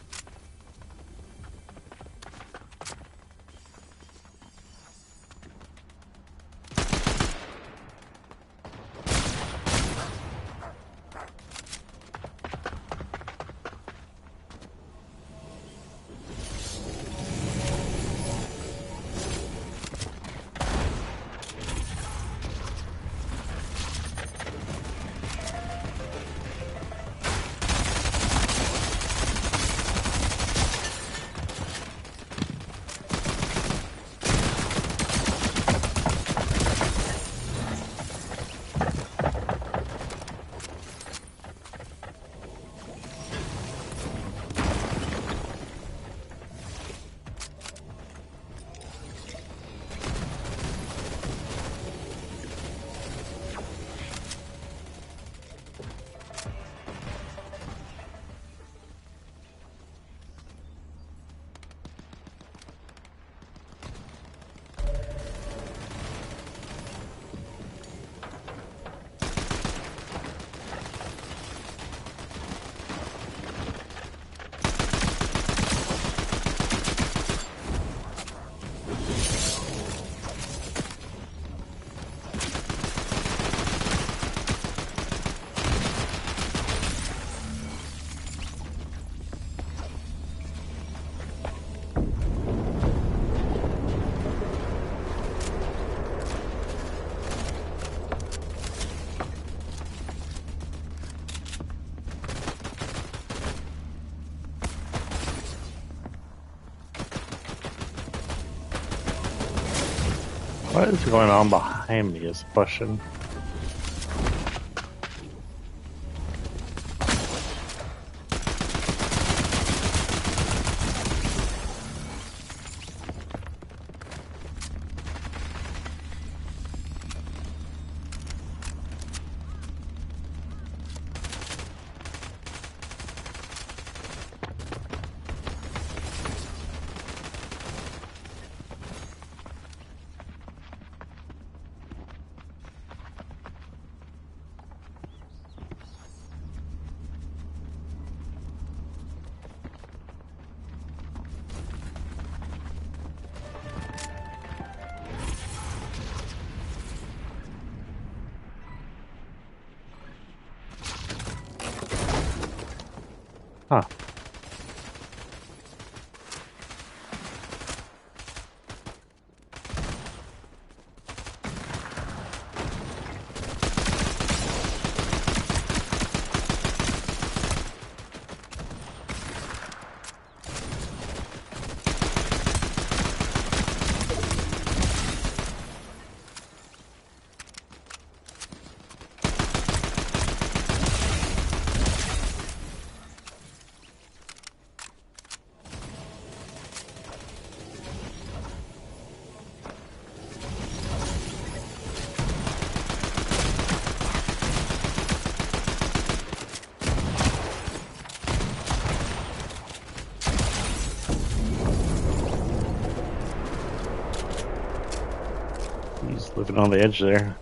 What is going on behind me is the question. Huh. He's living on the edge there.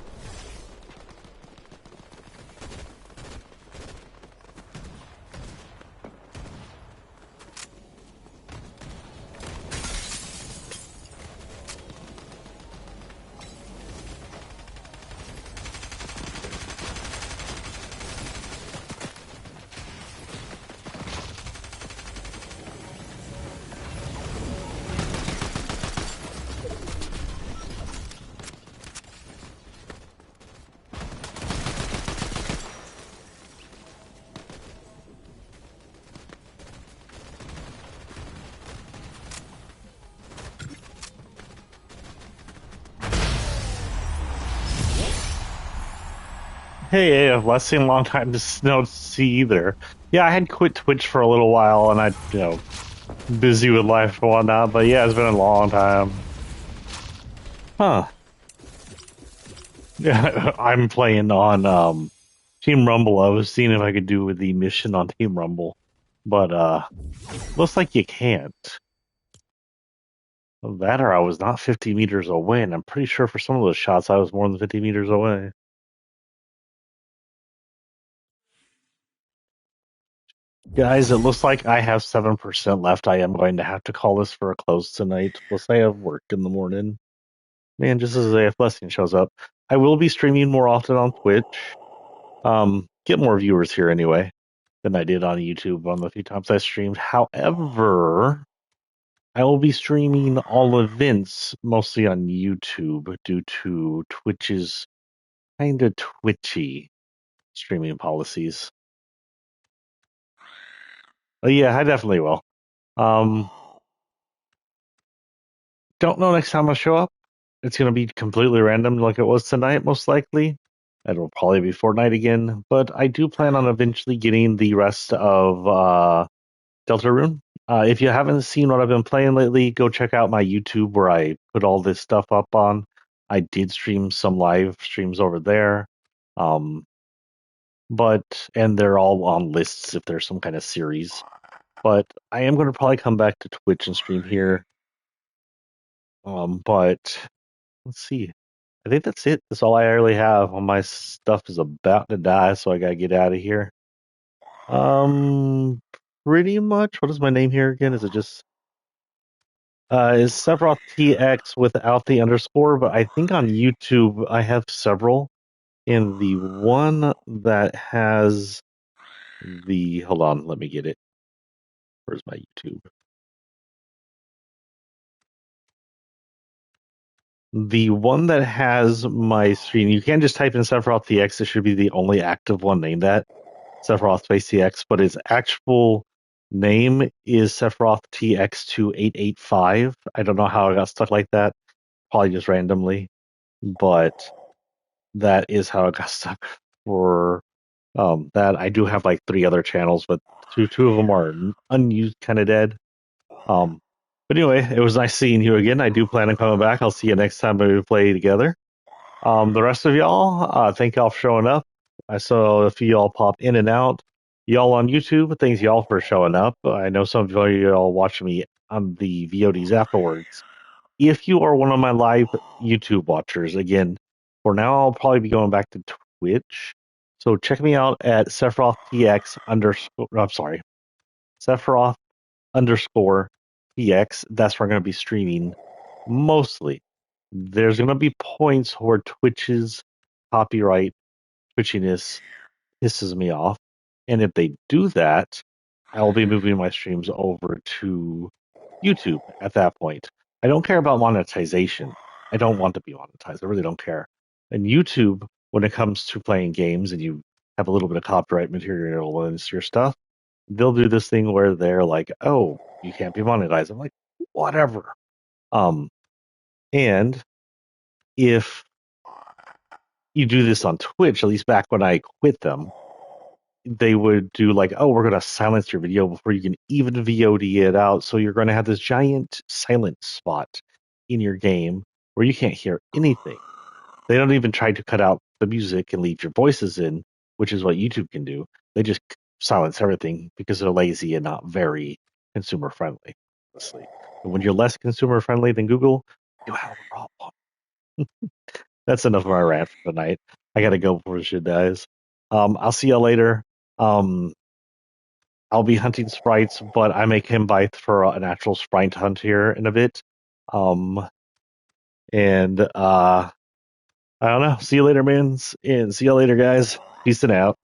Hey, last seen a long time to no see either. Yeah, I had quit Twitch for a little while, and busy with life and whatnot. But yeah, it's been a long time. Huh? Yeah, I'm playing on Team Rumble. I was seeing if I could do with the mission on Team Rumble, but looks like you can't. That or I was not 50 meters away, and I'm pretty sure for some of those shots I was more than 50 meters away. Guys, it looks like I have 7% left. I am going to have to call this for a close tonight. Plus, I have work in the morning. Man, just as AF Blessing shows up. I will be streaming more often on Twitch. Get more viewers here anyway than I did on YouTube on the few times I streamed. However, I will be streaming all events mostly on YouTube due to Twitch's kind of twitchy streaming policies. But yeah, I definitely will. Um, don't know next time I'll show up. It's going to be completely random like it was tonight, most likely. It'll probably be Fortnite again, but I do plan on eventually getting the rest of Deltarune. If you haven't seen what I've been playing lately, go check out my YouTube where I put all this stuff up on. I did stream some live streams over there. Um, and they're all on lists if there's some kind of series. But I am going to probably come back to Twitch and stream here. But let's see. I think that's it. That's all I really have. All my stuff is about to die, so I gotta get out of here. Um, Pretty much. What is my name here again? Is it just is Sephiroth TX without the underscore? But I think on YouTube I have several. In the one that has the hold on, let me get it. Where's my YouTube? The one that has my screen, you can't just type in Sephiroth TX. It should be the only active one named that. Sephiroth Space TX, but his actual name is Sephiroth TX2885. I don't know how I got stuck like that. Probably just randomly. but that is how it got stuck for that. I do have like 3 other channels, but two of them are unused, kind of dead. Um, but anyway, it was nice seeing you again. I do plan on coming back. I'll see you next time we play together. The rest of y'all, thank y'all for showing up. I saw a few y'all pop in and out. Y'all on YouTube, thanks y'all for showing up. I know some of y'all watching me on the VODs afterwards. If you are one of my live YouTube watchers, again, for now I'll probably be going back to Twitch. So check me out at SephirothTX underscore. I'm sorry, Sephiroth underscore TX. That's where I'm going to be streaming mostly. There's going to be points where Twitch's copyright twitchiness pisses me off. And if they do that, I will be moving my streams over to YouTube at that point. I don't care about monetization. I don't want to be monetized. I really don't care. And YouTube, when it comes to playing games and you have a little bit of copyright material in your stuff, they'll do this thing where they're like, "Oh, you can't be monetized." I'm like, "Whatever." Um, and if you do this on Twitch, at least back when I quit them, they would do like, "Oh, we're going to silence your video before you can even VOD it out." So you're going to have this giant silent spot in your game where you can't hear anything. They don't even try to cut out the music and leave your voices in, which is what YouTube can do. They just silence everything because they're lazy and not very consumer friendly, honestly. And when you're less consumer friendly than Google, you have a problem. That's enough of my rant for tonight. I gotta go before shit dies. I'll see y'all later. Um, I'll be hunting sprites, but I make him bite for an actual sprite hunt here in a bit. Um, and I don't know. See you later, man. And see you later, guys. Peace and out.